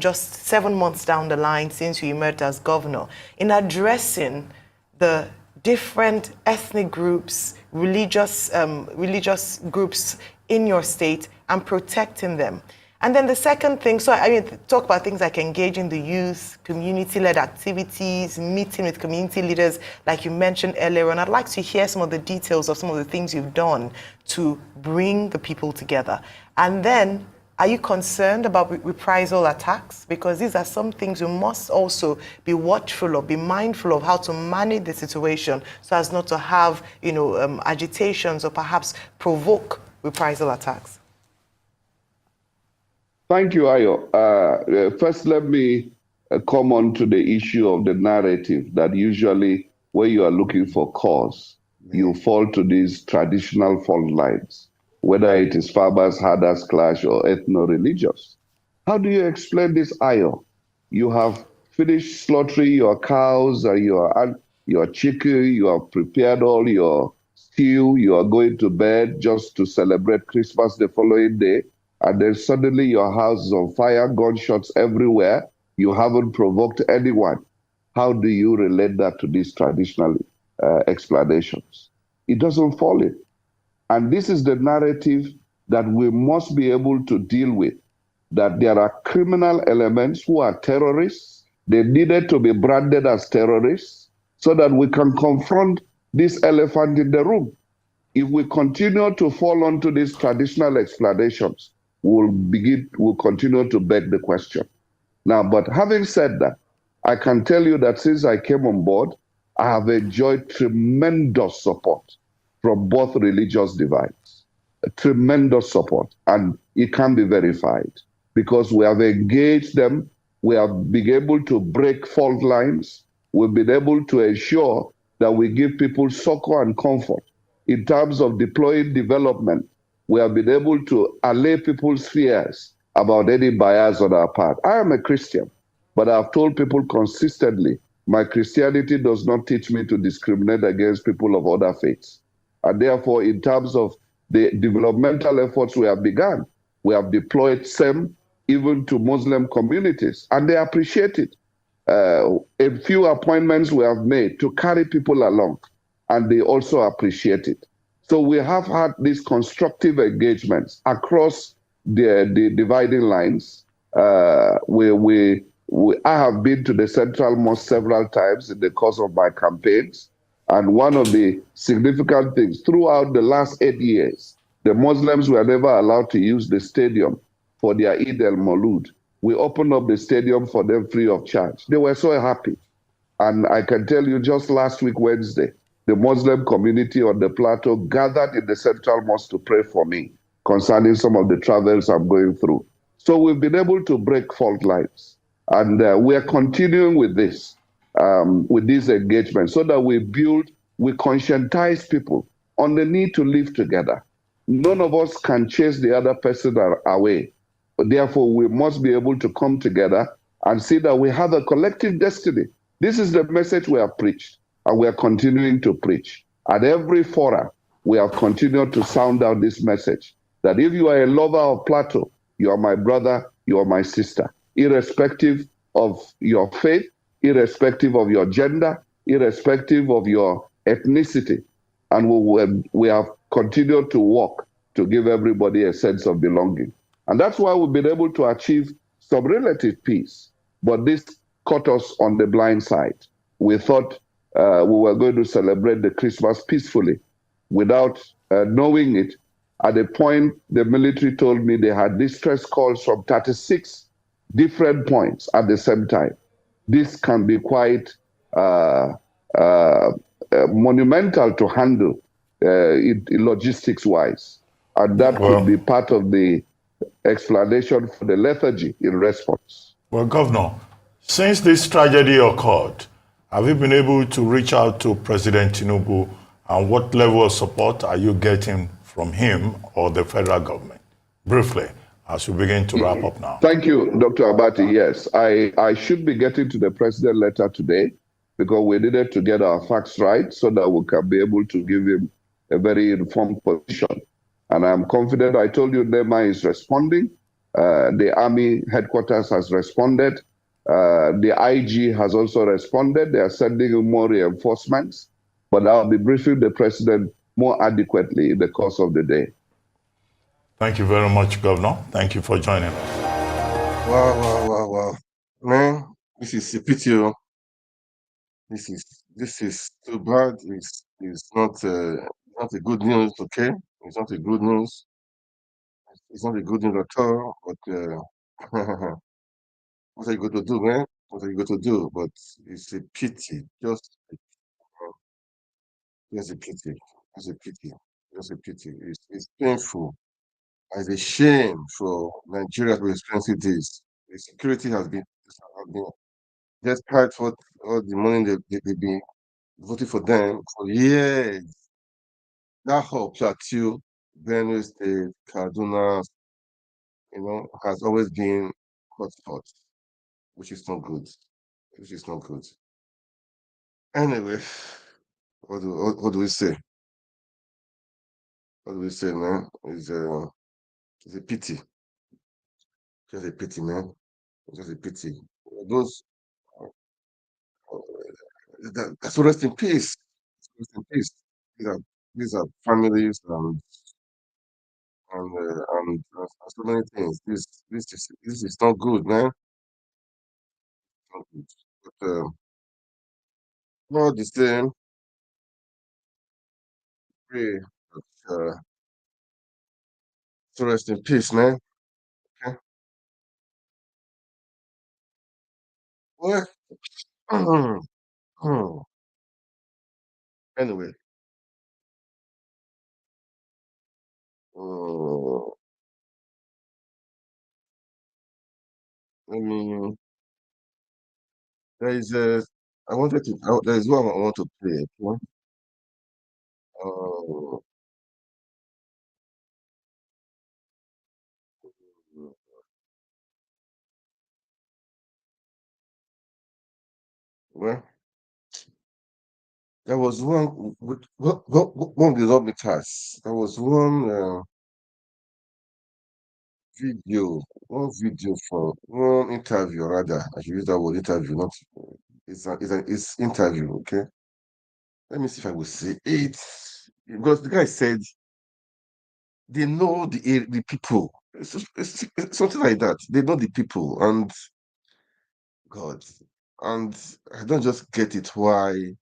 Just 7 months down the line since you emerged as governor, in addressing the different ethnic groups, religious groups in your state and protecting them. And then the second thing, talk about things like engaging the youth, community-led activities, meeting with community leaders, like you mentioned earlier. And I'd like to hear some of the details of some of the things you've done to bring the people together. And then, are you concerned about reprisal attacks? Because these are some things you must also be watchful of, be mindful of how to manage the situation so as not to have, agitations or perhaps provoke reprisal attacks. Thank you, Ayo. First, let me come on to the issue of the narrative that usually when you are looking for cause, you fall to these traditional fault lines, whether it is farmers, herders clash, or ethno-religious. How do you explain this, Ayo? You have finished slaughtering your cows and your chicken, you have prepared all your stew, you are going to bed just to celebrate Christmas the following day, and then suddenly your house is on fire, gunshots everywhere, you haven't provoked anyone. How do you relate that to these traditional explanations? It doesn't fall in. And this is the narrative that we must be able to deal with, that there are criminal elements who are terrorists. They needed to be branded as terrorists so that we can confront this elephant in the room. If we continue to fall onto these traditional explanations, we'll continue to beg the question. Now, but having said that, I can tell you that since I came on board, I have enjoyed tremendous support from both religious divides, tremendous support, and it can be verified because we have engaged them, we have been able to break fault lines, we've been able to ensure that we give people succor and comfort. In terms of deploying development, we have been able to allay people's fears about any bias on our part. I am a Christian, but I've told people consistently, my Christianity does not teach me to discriminate against people of other faiths. And therefore, in terms of the developmental efforts we have begun, we have deployed SEM even to Muslim communities, and they appreciate it. A few appointments we have made to carry people along, and they also appreciate it. So we have had these constructive engagements across the dividing lines. I have been to the Central Mosque several times in the course of my campaigns. And one of the significant things, throughout the last 8 years, the Muslims were never allowed to use the stadium for their Eid al-Maulud. We opened up the stadium for them free of charge. They were so happy. And I can tell you, just last week, Wednesday, the Muslim community on the plateau gathered in the Central Mosque to pray for me concerning some of the travels I'm going through. So we've been able to break fault lines. And we are continuing with this engagement so that we conscientize people on the need to live together. None of us can chase the other person away. Therefore, we must be able to come together and see that we have a collective destiny. This is the message we have preached, and we are continuing to preach. At every forum, we have continued to sound out this message, that if you are a lover of Plateau, you are my brother, you are my sister, irrespective of your faith, irrespective of your gender, irrespective of your ethnicity. And we have continued to work to give everybody a sense of belonging. And that's why we've been able to achieve some relative peace. But this caught us on the blind side. We thought we were going to celebrate the Christmas peacefully without knowing it. At a point, the military told me they had distress calls from 36 different points at the same time. This can be quite monumental to handle logistics-wise. And that could be part of the explanation for the lethargy in response. Well, Governor, since this tragedy occurred, have you been able to reach out to President Tinubu, and what level of support are you getting from him or the federal government? Briefly, as we begin to wrap up now. Thank you, Dr. Abati. Yes, I should be getting to the president later today because we needed to get our facts right so that we can be able to give him a very informed position. And I'm confident. I told you NEMA is responding. The Army headquarters has responded. The IG has also responded. They are sending in more reinforcements. But I'll be briefing the president more adequately in the course of the day. Thank you very much, Governor. Thank you for joining us. Wow. Man, this is a pity. This is too bad. It's not a good news, okay? It's not a good news. It's not a good news at all. But what are you going to do, man? What are you going to do? But it's a pity. Just a pity. Just a pity. Just a pity. It's painful. It's a shame for Nigeria to experience this. The security has been despite what all the money they've been voting for them for years. That whole plateau, Benue State, Kaduna, has always been hotspot, which is not good. Which is not good. Anyway, what do we say? What do we say, man? It's a pity. Just a pity, man. Just a pity. Those that's rest in peace. Rest in peace. These are families and so many things. This is not good, man. Not good. But all the same, pray that to rest in peace, man. Okay. Well, anyway, uh, let me. There is a. I wanted to. There is one I want to play. Okay? Uh, well, there was one. One of the lawmakers. There was one video for one interview rather. I should use that word interview, not it's interview, okay? Let me see if I will see it. Because the guy said they know the people. It's something like that. They know the people and God. And I don't just get it why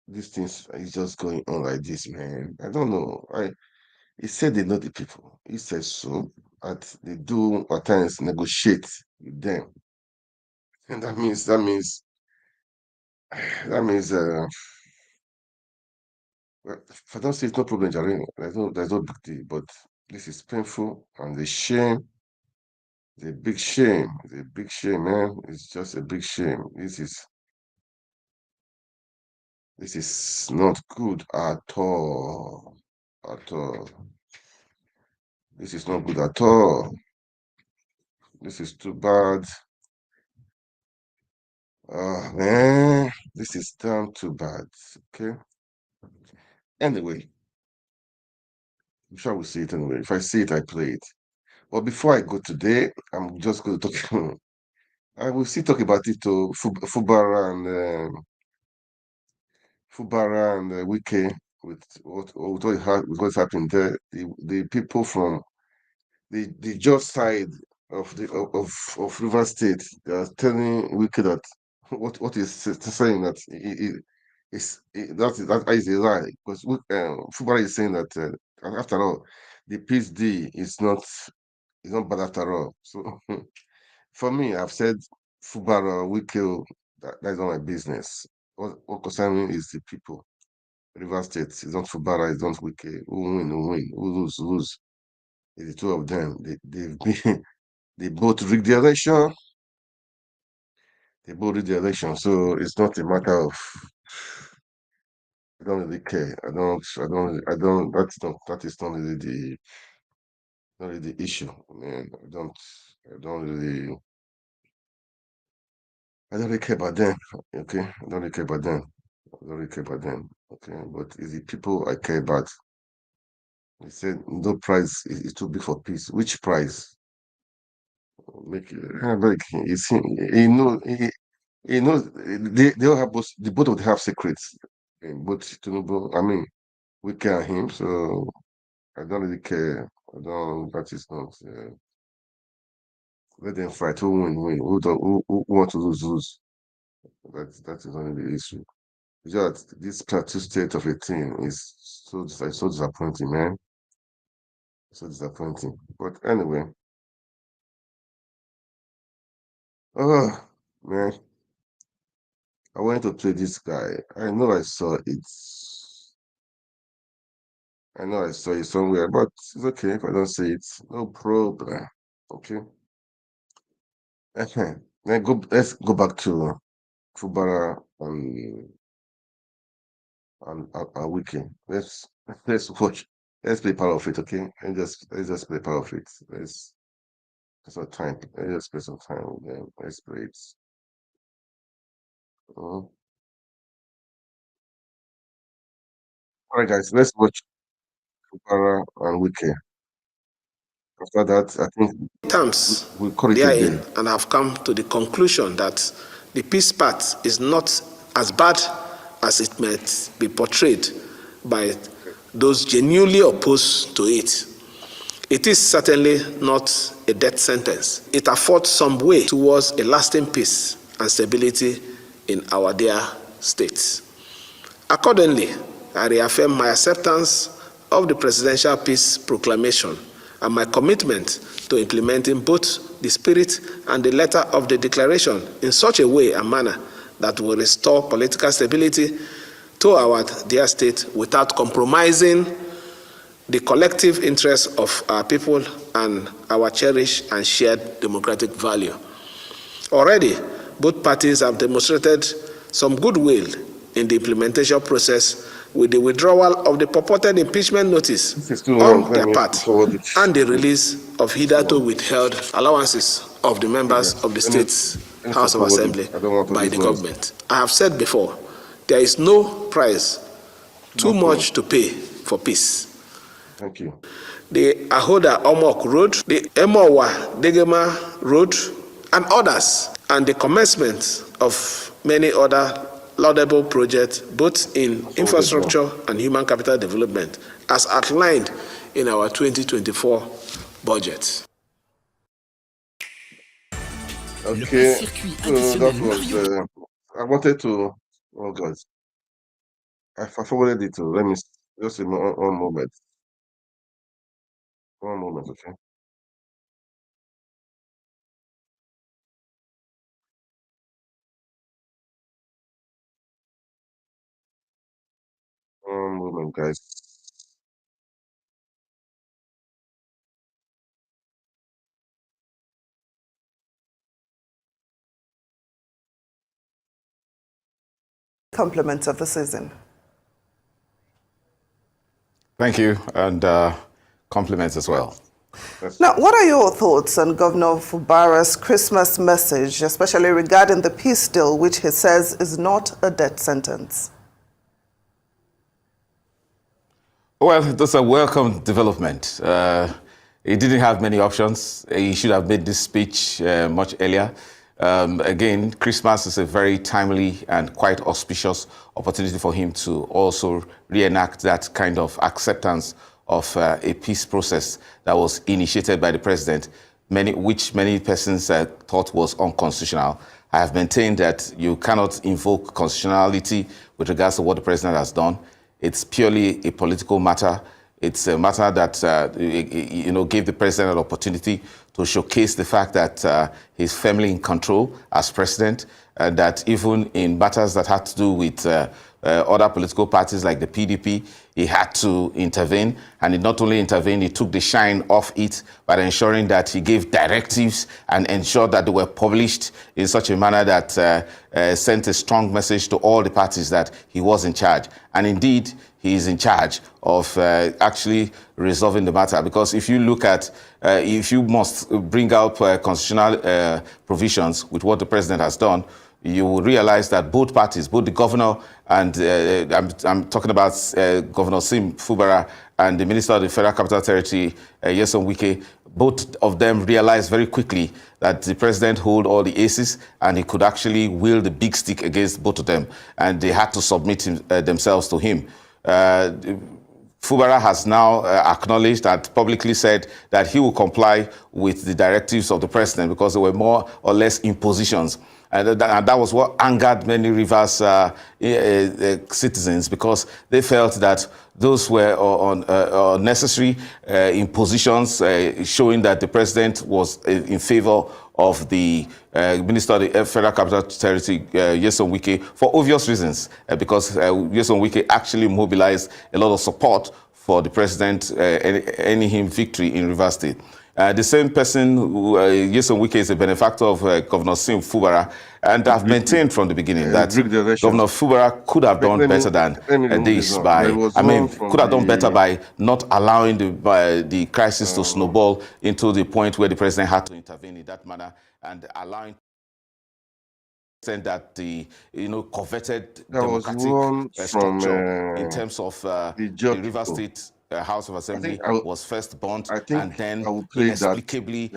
these things is just going on like this, man. I don't know. He said they know the people. He says so, and they do at times negotiate with them. And that means well, if I don't say it's no problem, Jerry, there's no big deal, but this is painful and a shame. It's a big shame. It's a big shame, man. It's just a big shame. This is not good at all. At all. This is not good at all. This is too bad. Man, this is damn too bad. Okay. Anyway, I'm sure we'll see it anyway. If I see it, I play it. But before I go today, I'm just going to talk. I will still talk about it to Fubara and Wike with what's happened there. The people from the just side of of River State, they are telling Wike that what is saying that that is a lie, because Fubara is saying that after all, the peace deal is not bad after all. So for me, I've said Fubara, Wike, that's not my business. What concerns me is the people. River State is not Fubara, it's not Wike. Who win, who win, who lose. It's the two of them. They've been they both rigged the election. They both rigged the election. So it's not a matter of I don't really care. That is not really the issue. I mean, I don't really care about them. Okay. I don't really care about them. I don't really care about them. Okay. But it's the people I care about. They said no price is too big for peace. Which price? Like he knows they all have both of them have secrets. Both Tinubu, I mean, we care him, so I don't really care. I don't. That is not. Let them fight. Who win? Win. Who want to lose? That is only the issue. Just this plateau state of a thing is so disappointing, man. So disappointing. But anyway, oh man, I wanted to play this guy. I know I saw it. I know I saw it somewhere, but it's okay if I don't see it. No problem. Okay. Let's go back to Fubara and Wiki. Let's watch. Let's play part of it, okay? And let's play part of it. Let's some time. Let's spend some time with them. Let's play it. All right, guys. Let's watch Fubara and Wiki. After that, I think terms we'll call it a therein day. and have come to the conclusion that the peace path is not as bad as it might be portrayed by those genuinely opposed to it. It is certainly not a death sentence. It affords some way towards a lasting peace and stability in our dear states. Accordingly, I reaffirm my acceptance of the Presidential Peace Proclamation and my commitment to implementing both the spirit and the letter of the declaration in such a way and manner that will restore political stability to our dear state without compromising the collective interests of our people and our cherished and shared democratic value. Already, both parties have demonstrated some goodwill in the implementation process with the withdrawal of the purported impeachment notice This is too long. on Let their me part forward it. and the release of hitherto withheld allowances of the members Yes. of the Let me state's to House of forward it. Assembly I don't want all by this the noise. government. I have said before, there is no price too No problem. much to pay for peace. Thank you. The Ahoda Omok Road, the Emowa Degema Road, and others, and the commencement of many other laudable projects, both in infrastructure and human capital development, as outlined in our 2024 budget. Okay, so that was. I wanted to. Oh God, I forwarded it to. Let me just one moment. One moment, okay. One moment, guys. Compliments of the season. Thank you, and compliments as well. Now, what are your thoughts on Governor Fubara's Christmas message, especially regarding the peace deal, which he says is not a death sentence? Well, that's a welcome development. He didn't have many options. He should have made this speech much earlier. Again, Christmas is a very timely and quite auspicious opportunity for him to also reenact that kind of acceptance of a peace process that was initiated by the president, which many persons thought was unconstitutional. I have maintained that you cannot invoke constitutionality with regards to what the president has done. It's purely a political matter. It's a matter that gave the president an opportunity to showcase the fact that he's firmly in control as president, and that even in matters that had to do with other political parties like the PDP, he had to intervene. And he not only intervened, he took the shine off it by ensuring that he gave directives and ensured that they were published in such a manner that sent a strong message to all the parties that he was in charge. And indeed, he is in charge of actually resolving the matter. Because if you look at, if you must bring out constitutional provisions with what the president has done, you will realize that both parties, both the governor and I'm talking about Governor Sim Fubara and the Minister of the Federal Capital Territory, Nyesom Wike, both of them realized very quickly that the president held all the aces and he could actually wield the big stick against both of them, and they had to submit themselves to him. Fubara has now acknowledged and publicly said that he will comply with the directives of the president because they were more or less impositions. And that was what angered many Rivers citizens, because they felt that those were unnecessary impositions, showing that the president was in favor of the Minister of the Federal Capital Territory, Nyesom Wike, for obvious reasons, because Nyesom Wike actually mobilized a lot of support for the president earning him victory in Rivers State. The same person, Nyesom Wike, is a benefactor of Governor Sim Fubara, and I've maintained from the beginning that Governor Fubara could have done better than this could have done better by not allowing the crisis to snowball into the point where the president had to intervene in that manner and allowing that the coveted democratic structure in terms of the River State House of Assembly was first burnt and then inexplicably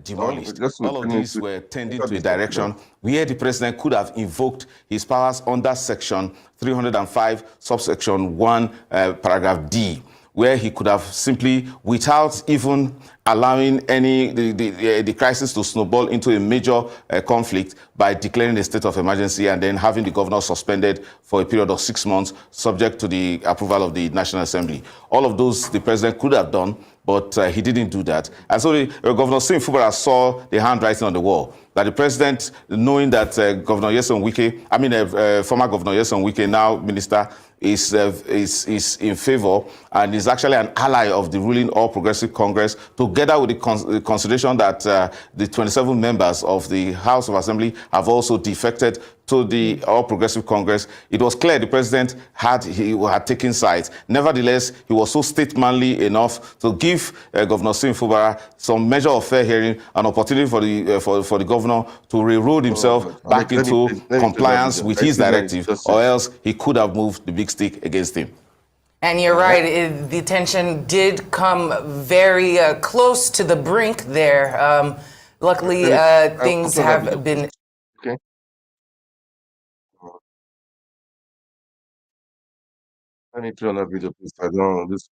demolished. All of these were tending to a direction where the president could have invoked his powers under Section 305, subsection 1, paragraph D, where he could have simply, without even allowing the crisis to snowball into a major conflict, by declaring a state of emergency and then having the governor suspended for a period of 6 months, subject to the approval of the National Assembly. All of those the president could have done, but he didn't do that. And so Governor Sim Fubara saw the handwriting on the wall, that the president, knowing that Governor Nyesom Wike, former Governor Nyesom Wike, now minister, is in favor and is actually an ally of the ruling All Progressive Congress, together with the consideration that the 27 members of the House of Assembly have also defected to the All Progressive Congress. It was clear the president had taken sides. Nevertheless, he was so statesmanly enough to give Governor Sim Fubara some measure of fair hearing, an opportunity for the governor to railroad himself back into compliance with his directive, or else he could have moved the big stick against him. And you're right, the tension did come very close to the brink there. Luckily, things have been... Okay. I need to run that video, please. I don't this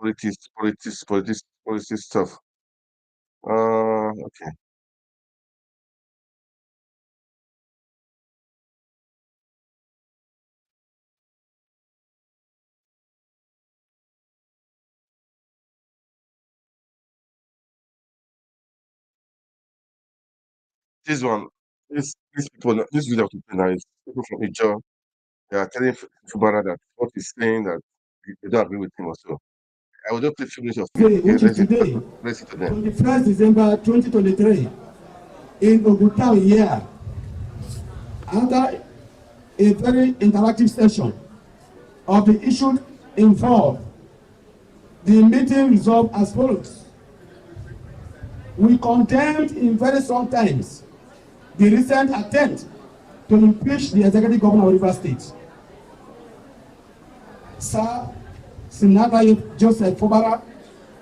politics stuff. Okay. This one, these people, this video to play now is people from Ijo. They are telling Fubara that what he's saying that they don't agree with him also. I will just play a few minutes of it. Okay, Which is today, let's see to them. 21st December 2023, in Oguta here, after a very interactive session of the issues involved, the meeting resolved as follows. We condemned in very strong terms the recent attempt to impeach the executive governor of Rivers State, Sir Sinadaye Joseph Fubara,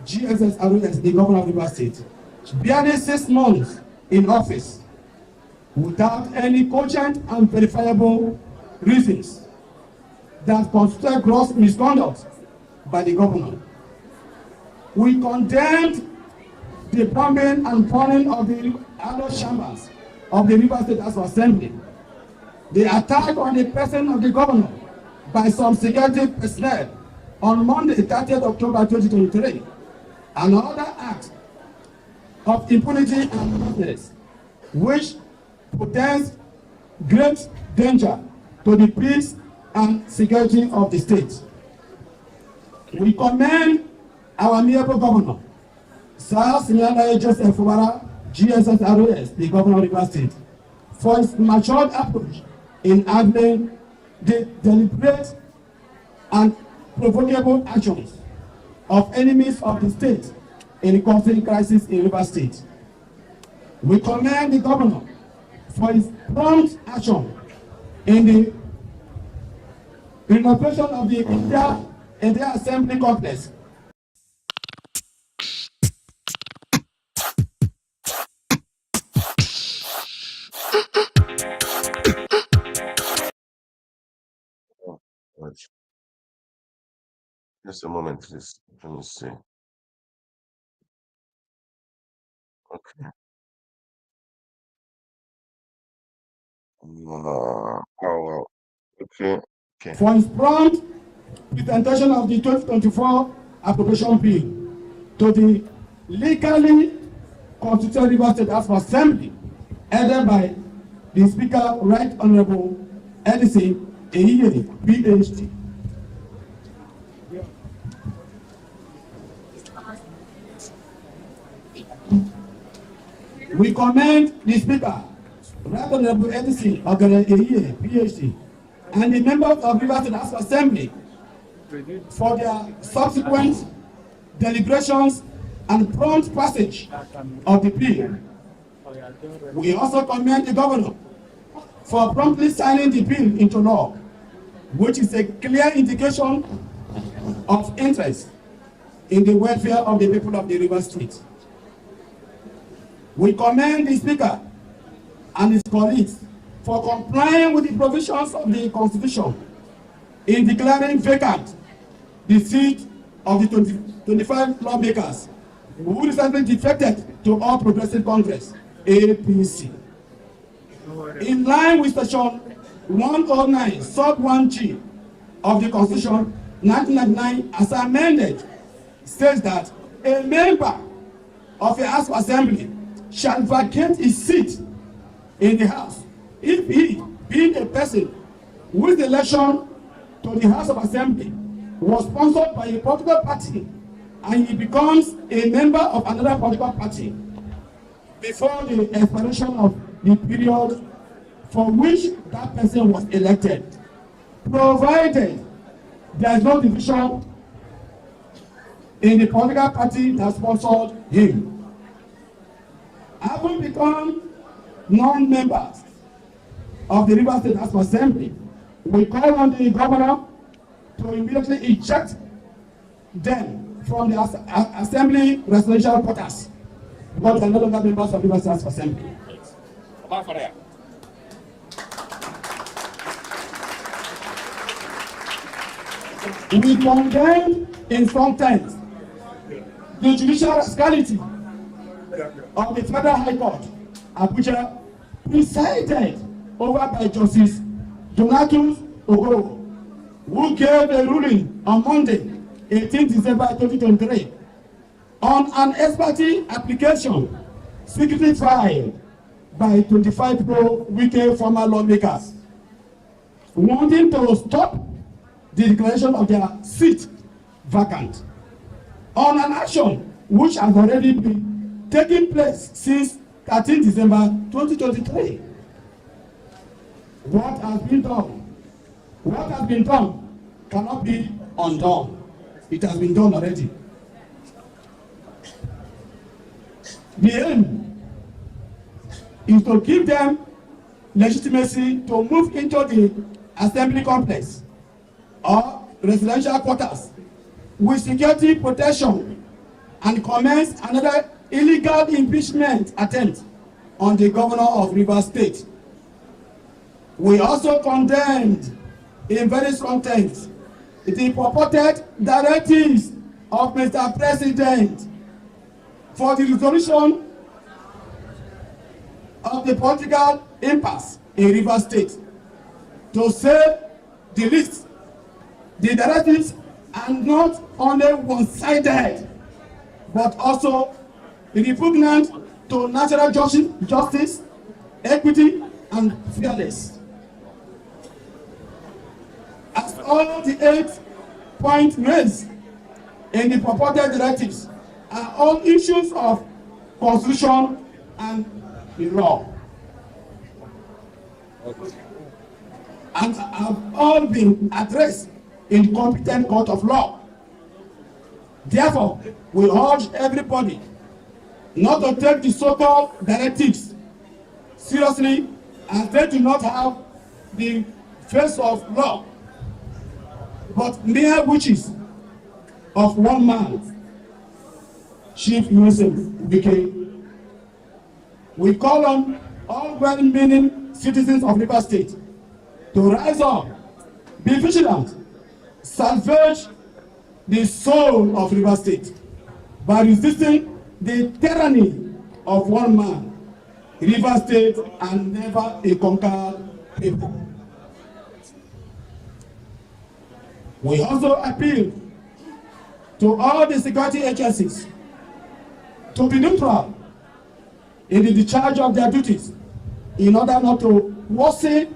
GSS, the governor of Rivers State, barely 6 months in office without any cogent and verifiable reasons that constitute gross misconduct by the governor. We condemned the bombing and burning of the adult chambers of the Rivers State House of Assembly, the attack on the person of the governor by some security personnel on Monday, 30th October 2023, and other acts of impunity and madness, which portends great danger to the peace and security of the state. We commend our amiable governor, Sir Sinadaye Joseph Fubara, GSS, the governor of Rivers State, for his matured approach in handling the deliberate and provocable actions of enemies of the state in the conflict crisis in Rivers State. We commend the governor for his prompt action in the renovation of the entire assembly complex. Right. Just a moment, please. Let me see. Okay. Oh, wow. Okay. For his prompt presentation of the 2024 appropriation bill to the legally constituted Rivers State House of Assembly, headed by the Speaker, Right Honorable Edison Eyiye, PhD. We commend the Speaker, Right Honorable Edison Eyiye, PhD, and the members of Rivers State House of Assembly for their subsequent deliberations and prompt passage of the bill. We also commend the governor for promptly signing the bill into law, which is a clear indication of interest in the welfare of the people of the Rivers State. We commend the Speaker and his colleagues for complying with the provisions of the Constitution in declaring vacant the seat of the 25 lawmakers who recently defected to All Progressive Congress, APC. In line with Section 109, Sub 1G of the Constitution 1999, as amended, says that a member of a House of Assembly shall vacate his seat in the House if he, being a person whose election to the House of Assembly was sponsored by a political party and he becomes a member of another political party before the expiration of the period for which that person was elected, provided there is no division in the political party that sponsored him. Having become non-members of the Rivers State House of Assembly, we call on the governor to immediately eject them from the Assembly residential quarters because they are no longer members of the Rivers State House of Assembly. We condemn in strong terms the judicial rascality of the Federal High Court, Abuja, presided over by Justice Donatus Ogoro, who gave a ruling on Monday, 18 December 2023, on an ex parte application secretly filed by 25 pro-Wike former lawmakers wanting to stop the declaration of their seat vacant on an action which has already been taking place since 13 December 2023. What has been done cannot be undone. It has been done already. The aim is to give them legitimacy to move into the assembly complex or residential quarters with security protection and commence another illegal impeachment attempt on the governor of Rivers State. We also condemned in very strong terms the purported directives of Mr. President for the resolution of the political impasse in Rivers State. To say the least, the directives are not only one-sided, but also repugnant to natural justice, equity, and fairness. As all the 8 points raised in the purported directives are all issues of constitution and the law, and have all been addressed in the competent court of law. Therefore, we urge everybody not to take the so-called directives seriously, as they do not have the face of law, but mere witches of one man, Chief Yusuf Wike. We call on all well-meaning citizens of Rivers State to rise up, be vigilant, salvage the soul of Rivers State by resisting the tyranny of one man, Rivers State, and never a conquered people. We also appeal to all the security agencies to be neutral in the discharge of their duties in order not to worsen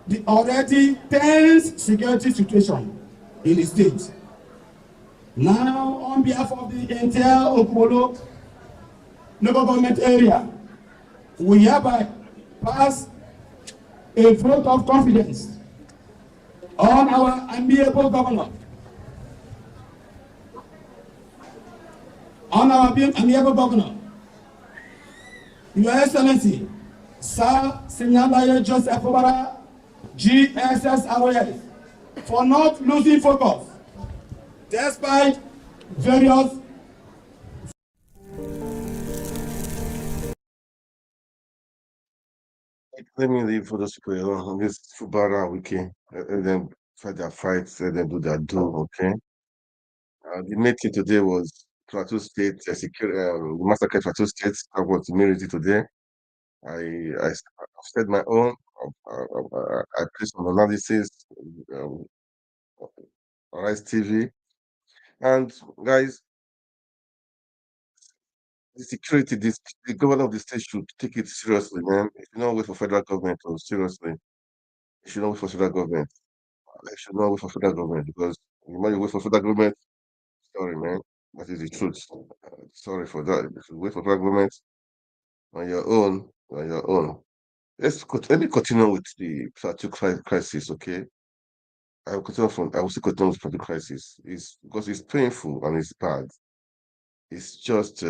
the already tense security situation in the state. Now, on behalf of the entire Okpolo local government area, we hereby pass a vote of confidence on our amiable governor, Your Excellency, Sir Sinyalaye Joseph Obara, GSS, for not losing focus despite various Let me leave for those people alone. This Fubara Wiki, let them fight their fights, let them do their do, okay? The meeting today was Plateau State, the massacre Plateau State. I was immediately today. I've said my own. I placed some analysis, um, Rise TV, and guys, the security, the governor of the state should take it seriously, man. It should not wait for federal government to seriously. It should not wait for federal government. It should not wait for federal government because when you wait for federal government, sorry, man, that is the truth. Sorry for that. If you wait for federal government on your own, on your own. Let me continue with the plateau crisis, okay? I will still continue with plateau crisis. It's because it's painful and it's bad. It's just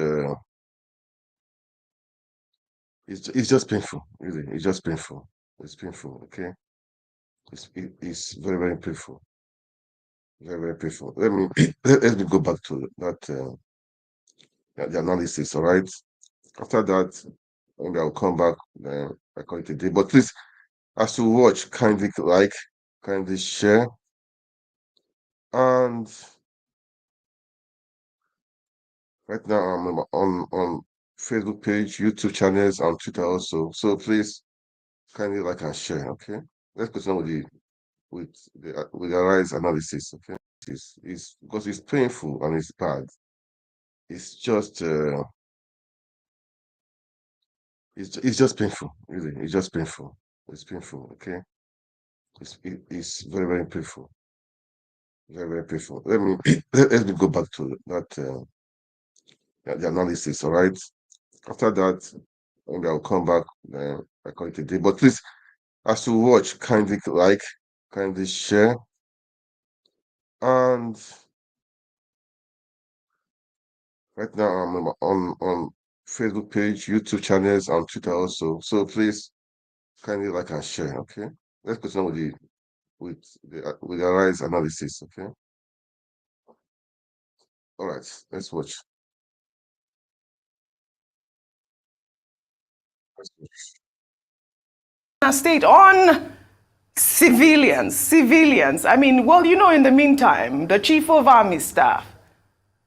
it's just painful, really. It's just painful. It's painful, okay? It's very, very painful. Very, very painful. Let me go back to that the analysis, all right? After that, maybe I'll come back I call it a day. But please, as you watch, kindly like, kindly share, and right now I'm on Facebook page, YouTube channels, and Twitter also. So please kindly like and share. Okay, let's continue with the rise analysis. Okay, it's because it's painful and it's bad. It's just It's just painful, really. It's just painful. It's painful, okay? It's very, very painful. Very, very painful. Let me go back to that the analysis, all right? After that, maybe I'll come back I call it a day. But please, as you watch, kindly like, kindly share, and right now I'm on Facebook page, YouTube channels, and Twitter also. So please kindly like and share, okay? Let's continue with the arise analysis, okay? All right, let's watch. Let's watch. State on civilians. I mean, well, in the meantime, the Chief of Army Staff,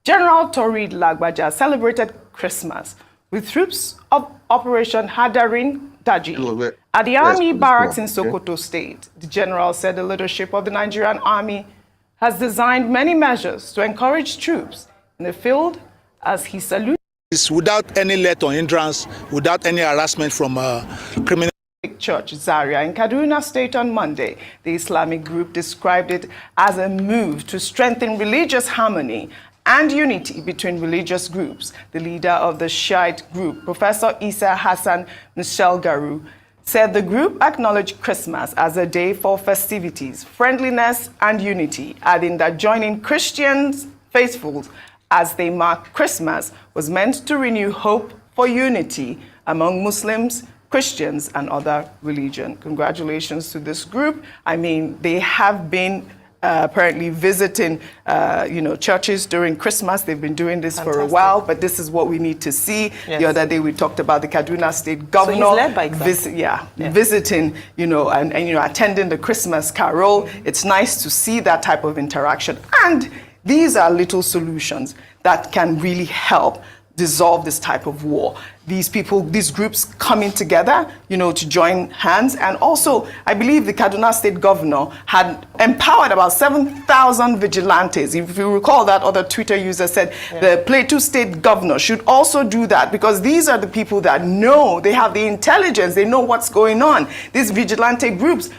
General Torid Lagbaja, celebrated Christmas with troops of Operation Hadarin Daji at the Army Barracks in Sokoto State. The general said the leadership of the Nigerian Army has designed many measures to encourage troops in the field as he saluted. Without any let or hindrance, without any harassment from criminal. Church Zaria in Kaduna State on Monday. The Islamic group described it as a move to strengthen religious harmony and unity between religious groups. The leader of the Shiite group, Professor Isa Hassan Michel Garu, said the group acknowledged Christmas as a day for festivities, friendliness, and unity, adding that joining Christians faithfuls as they mark Christmas was meant to renew hope for unity among Muslims, Christians, and other religions. Congratulations to this group. I mean, they have been apparently visiting, churches during Christmas. They've been doing this for a while, but this is what we need to see. Yes. The other day we talked about the Kaduna State governor. So he's led by example. Visiting, and attending the Christmas carol. It's nice to see that type of interaction. And these are little solutions that can really help dissolve this type of war. These groups coming together, to join hands. And also, I believe the Kaduna State governor had empowered about 7,000 vigilantes. If you recall, that other Twitter user said the Plateau State governor should also do that, because these are the people that know, they have the intelligence, they know what's going on. These vigilante groups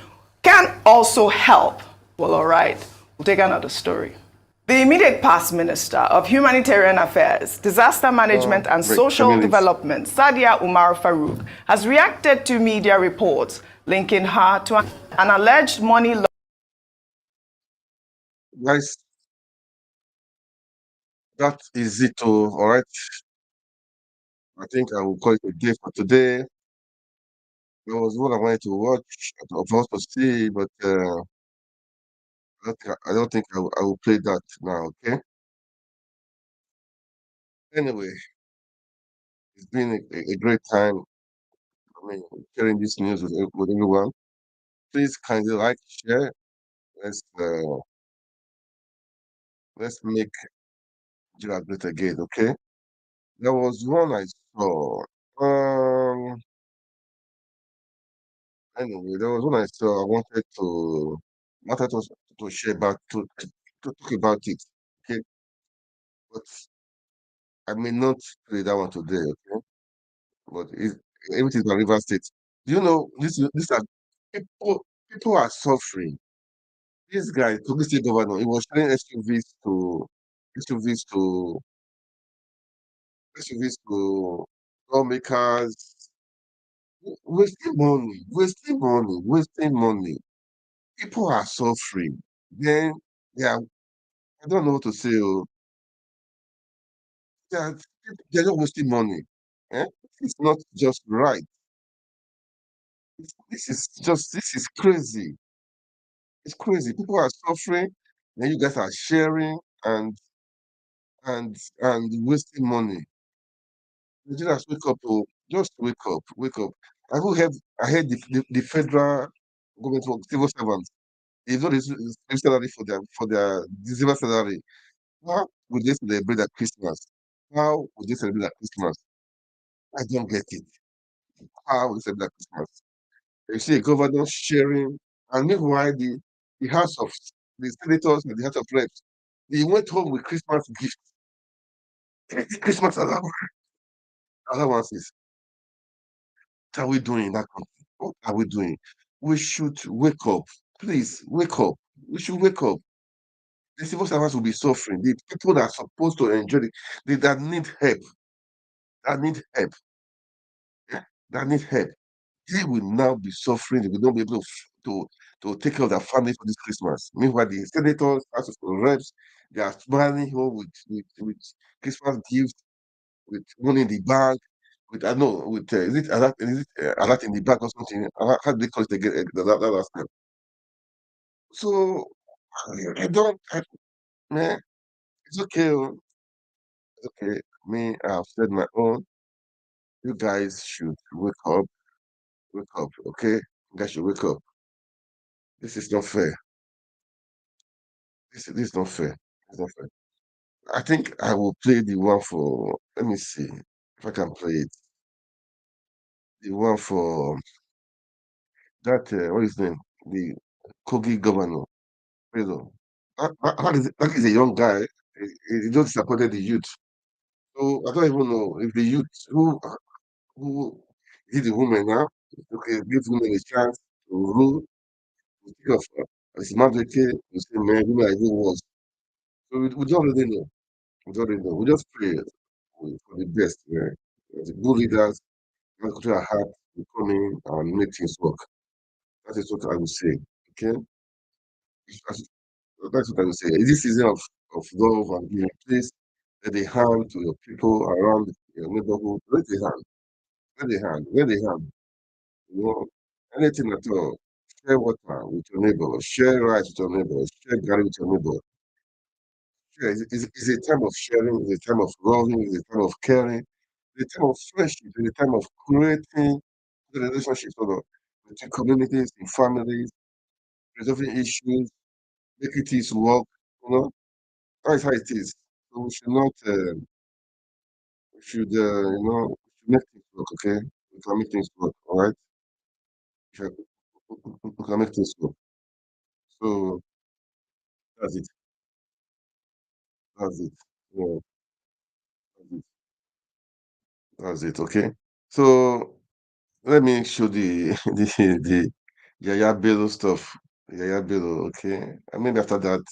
can also help. Well, all right, we'll take another story. The immediate past Minister of Humanitarian Affairs, Disaster Management and Social Development, Sadia Umar Farouk, has reacted to media reports linking her to an alleged money laundering. Guys, that is it, all right? I think I will call it a day for today. There was one I wanted to watch, of course, to see, but I don't think I will play that now, okay? Anyway, it's been a great time. I mean, sharing this news with everyone. Please kindly like, share. Let's make Nigeria great again, okay? There was one I saw. Anyway, there was one I saw. I wanted to share about to talk about it, okay? But I may not play that one today, okay? But everything is River State. Do you know these are people are suffering. This guy, Kogi State Governor, he was selling SUVs to SUVs to lawmakers, wasting money. People are suffering. Then I don't know what to say. They are, they're not wasting money. Eh? It's not just right. This is crazy. It's crazy. People are suffering, then you guys are sharing and wasting money. Nigerians wake up, just wake up. I heard the federal government for civil servants. They don't receive salary for their December salary. How would they celebrate at Christmas? How would they celebrate at Christmas? I don't get it. How would they celebrate at Christmas? You see a governor sharing, and meanwhile the House of the senators and the House of Reps, they went home with Christmas gifts, Christmas allowances. are we doing in that country? What are we doing? We should wake up. Please, wake up. We should wake up. The civil servants will be suffering. The people that are supposed to enjoy it, that need help, that need help, yeah, that need help, they will now be suffering. They will not be able to take care of their family for this Christmas. Meanwhile, the senators, House of Reps, they are smiling home with Christmas gifts, with money in the bank, with I know with is it in the bank or something? How do they call it again? That last time. So I don't, man. It's okay. It's okay. Me, I've said my own. You guys should wake up. Wake up, okay? You guys should wake up. This is not fair. This is not fair. It's not fair. I think I will play the one for. Let me see if I can play it. The one for that. What is his name? The Kogi governor. Pedro. That is a young guy. He just disappointed the youth. So I don't even know if the youth who is the woman now. Okay, give women a chance to rule. To think of as Madrid to say, man, women are even worse. So we don't really know. We don't really know. We just pray for the best. Yeah. The good leaders, that country are hard to come in and make things work. That is what I would say. Okay? That's that's what I would say. In this season of love and giving, please let a hand to your people around your neighborhood. Let a hand. Let a hand. Let a hand. You know, anything at all. Share water with your neighbor. Share rice with your neighbor. Share garlic with your neighbor. Share. It's a time of sharing. It's a time of loving. It's a time of caring. It's a time of friendship. It's a time of creating the relationships between communities and families, resolving issues, making things work. You know, that's how it is. So we should not. We should. We should make things work. Okay, we can make things work. All right. We can make things work. So that's it. That's it. Yeah, that's it. That's it. Okay. So let me show the the Yaya Bello stuff. Yaya Bello. Okay. And maybe after that,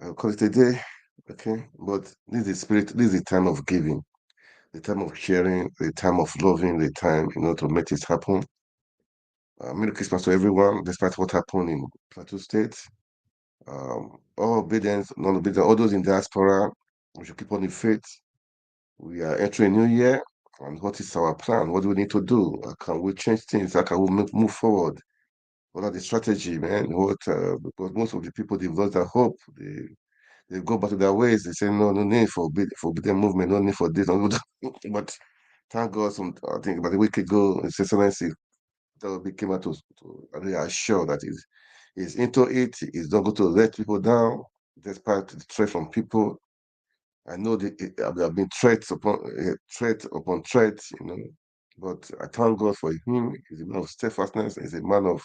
I'll call it a day. Okay. But this is the spirit. This is the time of giving, the time of sharing, the time of loving, the time to make this happen. Merry Christmas to everyone, despite what happened in Plateau State. All obedience, non-obedience, all those in diaspora, we should keep on the faith. We are entering a new year, and what is our plan? What do we need to do? How can we change things? How can we move forward? What are the strategy, man? Because most of the people they've lost their hope. They go back to their ways. They say no need for forbidden movement, no need for this. No, but thank God, I think about a week ago, His Excellency came out to reassure that he's into it. He's not going to let people down, despite the threat from people. I know there have been threat upon threat, but I thank God for him. He's a man of steadfastness. He's a man of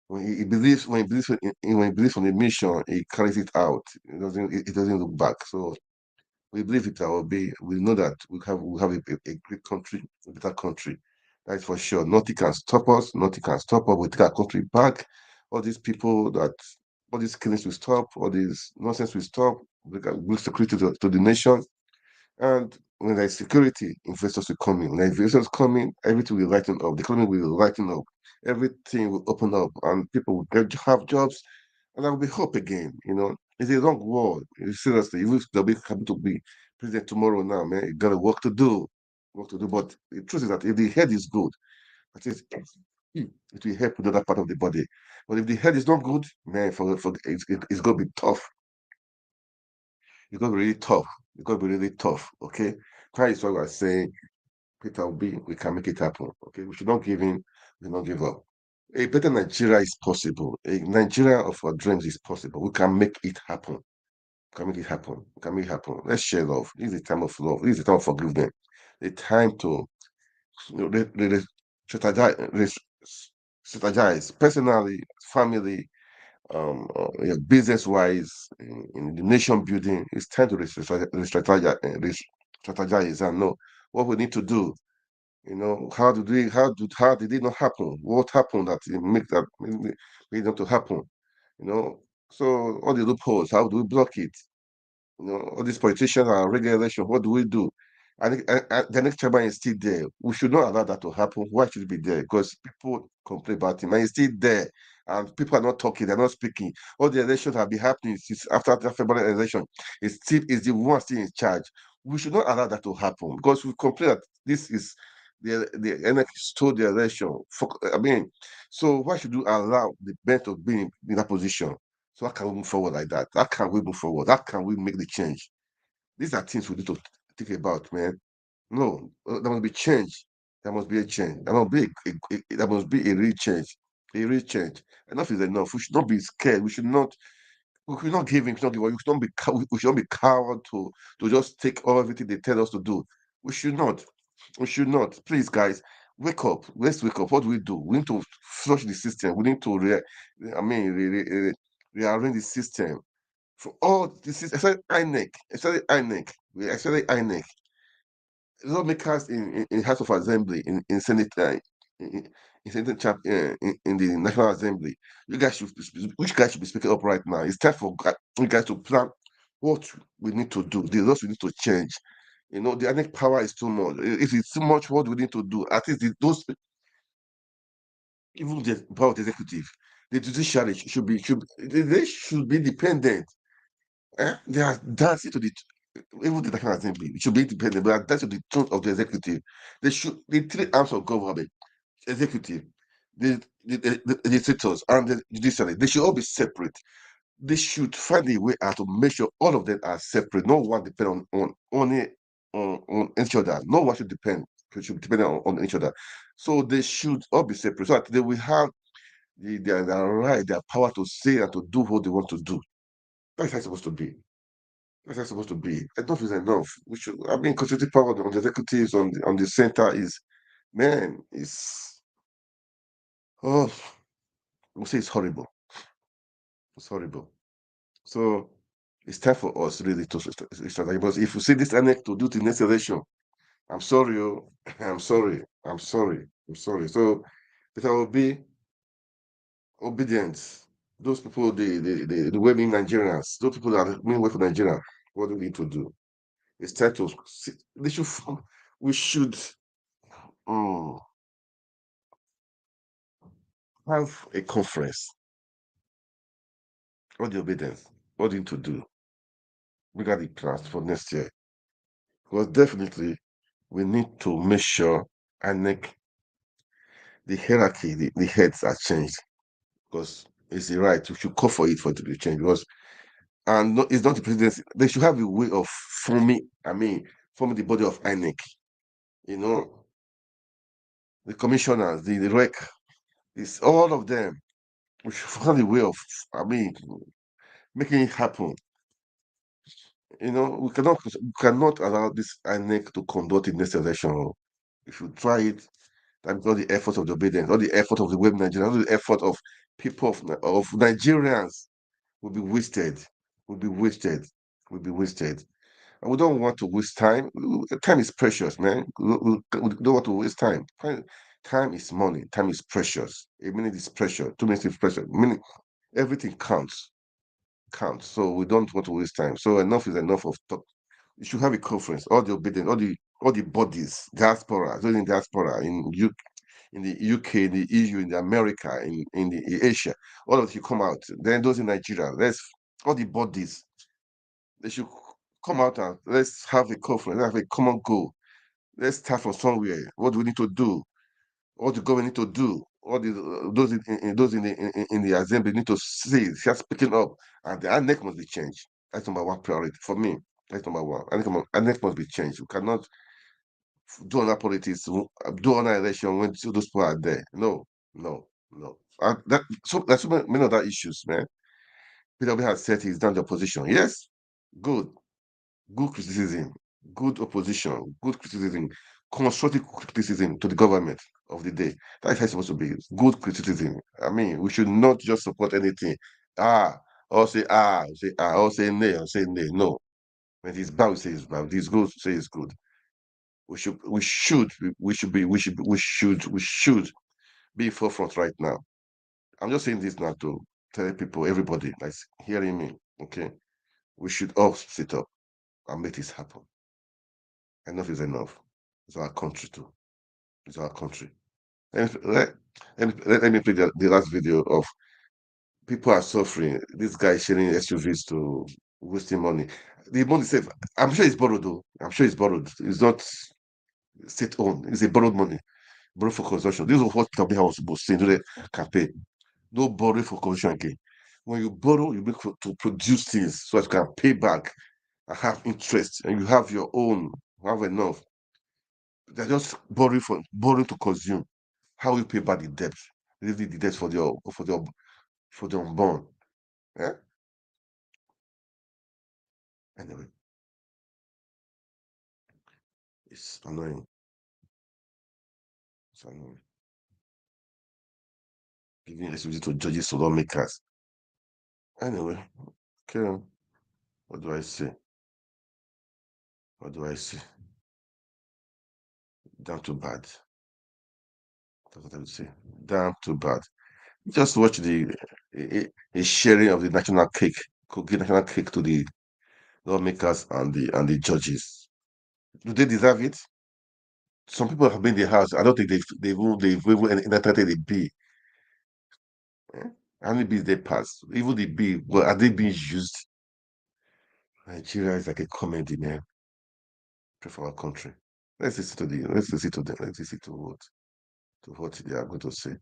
when he believes on the mission, he carries it out. It doesn't look back. So we believe it will be. We know that we have a great country, a better country. That's for sure. Nothing can stop us. Nothing can stop us. We take our country back. All these people all these killings will stop. All this nonsense will stop. We can bring security to the nation. And when there's security, investors will come in. When investors come in, everything will lighten up. The economy will lighten up. Everything will open up, and people will have jobs, and there will be hope again. It's a long war. Seriously, you will be happy to be president tomorrow. Now, man, you got work to do, work to do. But the truth is that if the head is good, at least it will help with the other part of the body. But if the head is not good, man, it's going to be tough. It's going to be really tough. It's going to be really tough. Okay, that is what we're saying. Peter Obi, we can make it happen. Okay, we should not give in. We should not give up. A better Nigeria is possible. A Nigeria of our dreams is possible. We can make it happen. We can make it happen. We can make it happen. Let's share love. This is the time of love. This is the time of forgiveness. The time to strategize personally, family, business wise, in the nation building. It's time to strategize and know what we need to do. You know, how did it not happen? What happened that it made them to happen? You know, so all the loopholes, how do we block it? You know, all these politicians are rigging election. What do we do? And the next chairman is still there. We should not allow that to happen. Why should it be there? Because people complain about him, and he's still there. And people are not talking, they're not speaking. All the elections have been happening since after the February election. It's still is the one still in charge. We should not allow that to happen because we complain that this is the NX stole the election. I mean, so why should you allow the bent of being in that position? So how can we move forward like that? How can we move forward? How can we make the change? These are things we need to think about, man. No, there must be change. There must be a change. There must be a real change. A real change. Enough is enough. We should not be scared. We should not give in. We should not give up. We should not be coward to just take everything they tell us to do. We should not. We should not. Please, guys, wake up. Let's wake up. What do? We need to flush the system. We need to rearrange the system for all this is especially INEC, especially INEC, lawmakers in House of Assembly, in Senate, in, in Senate in the National Assembly. Which guys should be speaking up right now? It's time for you guys to plan what we need to do, the laws we need to change. You know, the INEC power is too much. If it's too much, what we need to do? At least those even the power of the executive, the judiciary they should be independent. They are dancing to the even the National Assembly should be independent, but that's the truth of the executive. The three arms of government, executive, the legislators, and the judiciary, they should all be separate. They should find a way out to make sure all of them are separate. No one depend on each other. No one should depend on each other. So they should all be separate. So that they will have their right, their power to say and to do what they want to do. That's how it's supposed to be. That's how it's supposed to be. Enough is enough. We should. I mean, constitutional power on the executives on the center is, man, it's oh, we say it's horrible. It's horrible. So it's time for us really to strategize. Because if you see this annex to do the next election, I'm sorry, oh, I'm sorry, I'm sorry, I'm sorry. So it will be obedience. Those people, the waiting Nigerians, those people that are mean way for Nigeria, what do we need to do? It's time to they should we should um, have a conference on the obedience, what do you need to do regarding plans for next year. Because definitely we need to make sure and make the hierarchy, the heads are changed. Because it's the right, we should call for it to be changed. Because and no, it's not the presidency. They should have a way of forming the body of INEC. You know, the commissioners, the REC, it's all of them. We should find a way of, making it happen. You know, we cannot allow this INEC to conduct the next election. If you try it, that all the effort of the obedience, all the effort of the web Nigerians, all the effort of people of Nigerians will be wasted. Will be wasted. Will be wasted. And we don't want to waste time. Time is precious, man. We don't want to waste time. Time is money. Time is precious. A minute is precious. 2 minutes is precious. Everything counts. So we don't want to waste time. So enough is enough of talk. You should have a conference. All the obedient, all the bodies, diaspora, those in diaspora in the UK, in the EU, in the America, in the Asia, all of you come out. Then those in Nigeria, all the bodies, they should come out and let's have a conference, let's have a common goal. Let's start from somewhere. What do we need to do? What the government need to do? All those in the assembly need to start speaking up, and the ANEC must be changed. That's number one priority for me. That's number one. ANEC must be changed. We cannot do another politics, do another election when those people are there. No, no, no. And there's so many other issues, man. PW has said he's done the opposition. Yes, good. Good criticism, good opposition, good criticism, constructive criticism to the government of the day. That's how it's supposed to be. Good criticism. I mean, we should not just support anything. Or say nay, or say nay. No. When it's bad, we say it's bad. When it's good, we say it's good. We should be forefront right now. I'm just saying this now to tell people, everybody that's hearing me, okay? We should all sit up and make this happen. Enough is enough. It's our country too. It's our country. And let me play the last video of people are suffering. This guy sharing SUVs to wasting money. The money safe. I'm sure it's borrowed though. I'm sure it's borrowed. It's not state-owned. It's a borrowed money. Borrow for consumption. This is what Tabiha was supposed to say during the campaign. No borrow for consumption again. When you borrow, you make to produce things so that you can pay back and have interest, and you have your own, have enough. They're just borrowing to consume. How will you pay back the debt? Leave the debt for the unborn. Yeah. Anyway, it's annoying. It's annoying. Giving excuse to judges, to lawmakers. Anyway, okay. What do I say? What do I say? Damn too bad. That's what I would say. Damn too bad. Just watch the sharing of the national cake. Could give national cake to the lawmakers and the judges. Do they deserve it? Some people have been in the house. I don't think they've even entertained a bill. How many bills they pass? Even the bill, well, are they being used? Nigeria is like a comedy, man. Pray for our country. Let's listen to them. Let's listen to what they are going to say.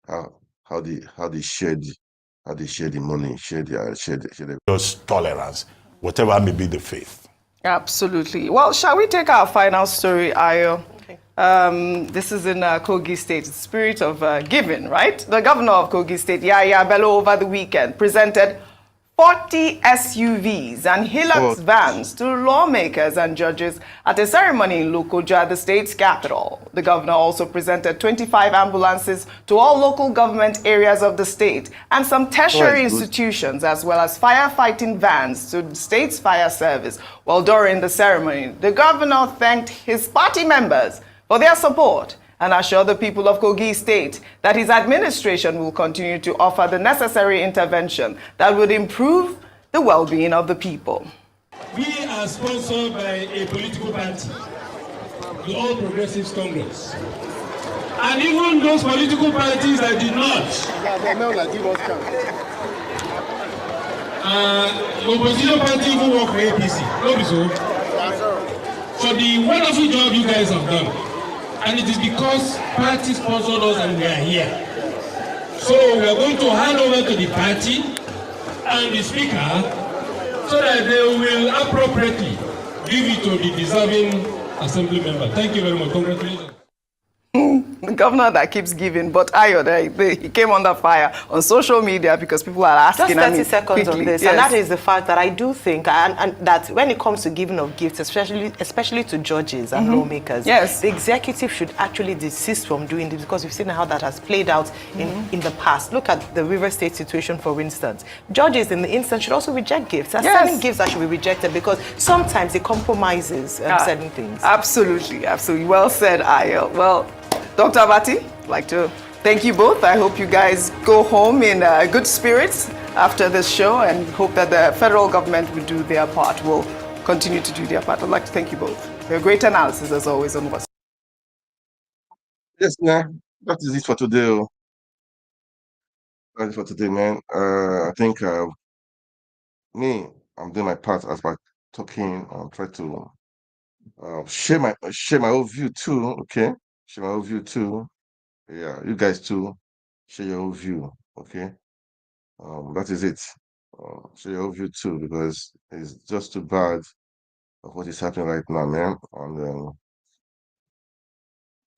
How they share the money, share the Just tolerance, whatever may be the faith. Absolutely. Well, shall we take our final story, Ayo? Okay. This is in Kogi State, the spirit of giving, right? The governor of Kogi State, Yaya Bello, over the weekend presented 40 SUVs and Hilux vans to lawmakers and judges at a ceremony in Lokoja, the state's capital. The governor also presented 25 ambulances to all local government areas of the state and some tertiary institutions, as well as firefighting vans to the state's fire service. Well, during the ceremony, the governor thanked his party members for their support and assured the people of Kogi State that his administration will continue to offer the necessary intervention that would improve the well-being of the people. We are sponsored by a political party, the All Progressives Congress. And even those political parties that did not, the opposition party even work for APC, not so. For the wonderful job you guys have done. And it is because party sponsored us and we are here. So we are going to hand over to the party and the speaker so that they will appropriately give it to the deserving assembly member. Thank you very much. Congratulations. The governor that keeps giving, but Ayo, he came under fire on social media because people are asking. Just 30 seconds quickly. on this, Yes. and that is the fact that I do think, and that when it comes to giving of gifts, especially to judges and lawmakers, yes, the executive should actually desist from doing this, because we've seen how that has played out in the past. Look at the River State situation, for instance. Judges, in the instance, should also reject gifts. There are certain gifts that should be rejected because sometimes it compromises certain things. Absolutely, absolutely. Well said, Ayo. Well, Dr. Abati, I'd like to thank you both. I hope you guys go home in good spirits after this show, and hope that the federal government will do their part, will continue to do their part. I'd like to thank you both. Your great analysis, as always, on what's. Yes, man. That is it for today. That's it for today, man. I think I'm doing my part as by talking. I'm trying to share my own view too. Okay, share my own view too. Yeah, you guys too. Share your own view. Okay. That is it. Share your own view too, because it's just too bad of what is happening right now, man. And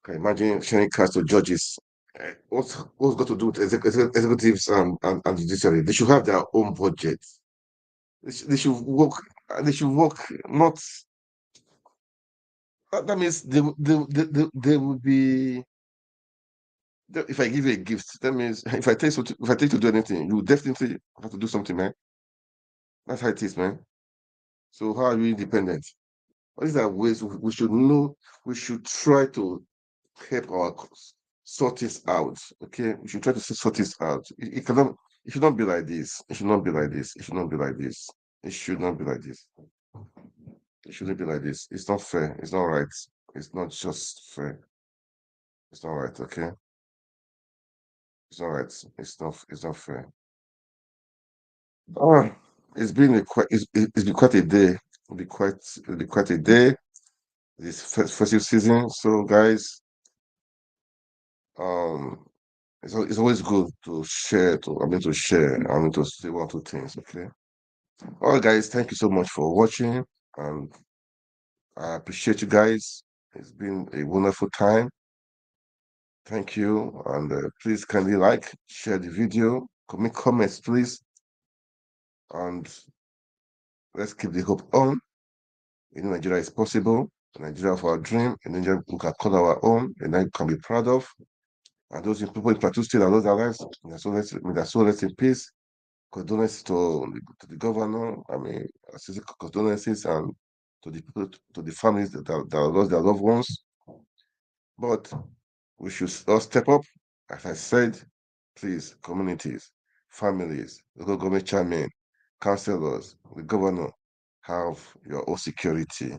imagine sharing cars to judges. What's got to do with executives and judiciary? They should have their own budget. They should work. They should work. Not. That means they will be. If I give you a gift, that means if I tell you to do anything, you definitely have to do something, man. That's how it is, man. So how are you independent? These are ways we should know. We should try to help our sort this out. Okay, we should try to sort this out. It cannot. It should not be like this. It should not be like this. It should not be like this. It should not be like this. It shouldn't be like this. It's not fair. It's not right. It's not just fair. It's not right. Okay. It's not right. It's not. It's not fair. Oh, it's been it's been quite a day. It'll be quite a day. This festive season. So, guys, um, it's always good to share. To share. To say one or two things. Okay. All right, guys. Thank you so much for watching, and I appreciate you guys. It's been a wonderful time. Thank you, and please kindly like, share the video, make comments, please, and let's keep the hope on. In Nigeria is possible. Nigeria of our dream. In Nigeria we can call our own, and then can be proud of. And those people in Plateau State and those lives, may their soul rest in peace. Condolences to the governor. Condolences and to the people, to the families that lost their loved ones. But we should all step up. As I said, please, communities, families, local government chairmen, councillors, the governor, have your own security.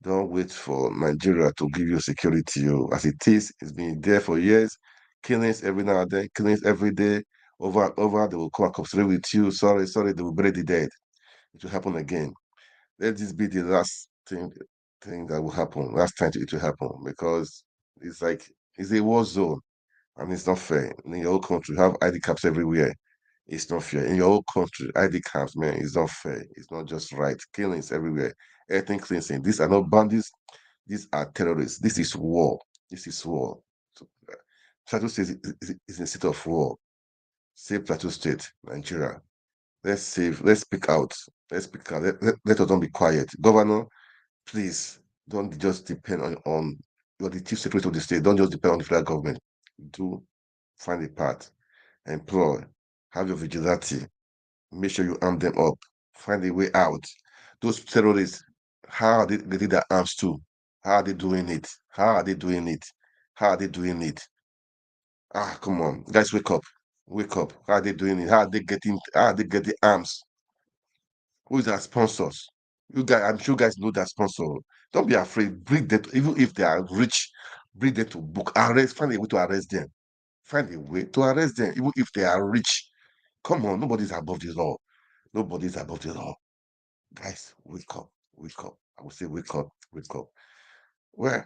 Don't wait for Nigeria to give you security. As it is, it's been there for years. Killings every now and then, killings every day, over and over. They will come and cooperate with you. Sorry, they will bury the dead. It will happen again. Let this be the last thing that will happen. Last time it will happen, because it's a war zone, and it's not fair. In your own country, you have ID cards everywhere. It's not fair. In your own country, ID cards, man, it's not fair. It's not just right. Killings everywhere. Ethnic cleansing. These are not bandits. These are terrorists. This is war. This is war. So, Plateau State is in a state of war. Save Plateau State, Nigeria. Let's speak out. Let's speak out. Let us not be quiet. Governor, please don't just depend on you're the chief secretary of the state. Don't just depend on the federal government. Do find a path. Employ. Have your vigilante. Make sure you arm them up. Find a way out. Those terrorists, how are they getting their arms too? How are they doing it? How are they doing it? How are they doing it? Come on, guys, wake up. Wake up. How are they doing it? How are they getting arms? Who is their sponsors? You guys, I'm sure you guys know their sponsor. Don't be afraid. Bring them, even if they are rich, bring them to book. Arrest, find a way to arrest them. Find a way to arrest them, even if they are rich. Come on, nobody's above the law. Nobody's above the law. Guys, wake up. Wake up. I will say wake up. Wake up. Well,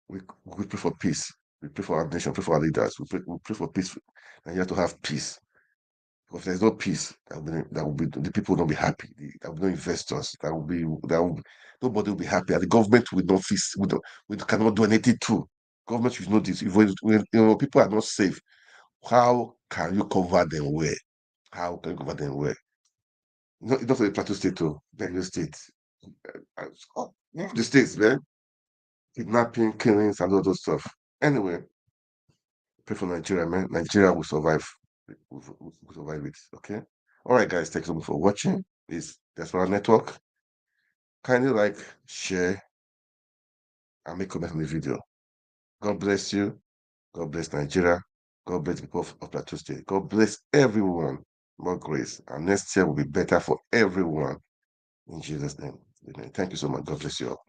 we pray for peace. We pray for our nation, pray for our leaders. We pray for peace. And you have to have peace. Because if there's no peace, that will be the people will not be happy. There will be no investors. Nobody will be happy. And the government will not fix. We cannot do anything too. Government should know this. If people are not safe, how can you cover them well? How can you cover them well? Not for the Plateau State, too. Benue State. The states, man. Kidnapping, killings, and all those stuff. Anyway, pray for Nigeria, man. Nigeria will survive. We'll survive it. Okay. All right, guys. Thanks so much for watching. This Diaspora Network. Kindly like, share, and make comment on the video. God bless you. God bless Nigeria. God bless the people of Plateau State. God bless everyone. More grace. And next year will be better for everyone. In Jesus' name. Amen. Thank you so much. God bless you all.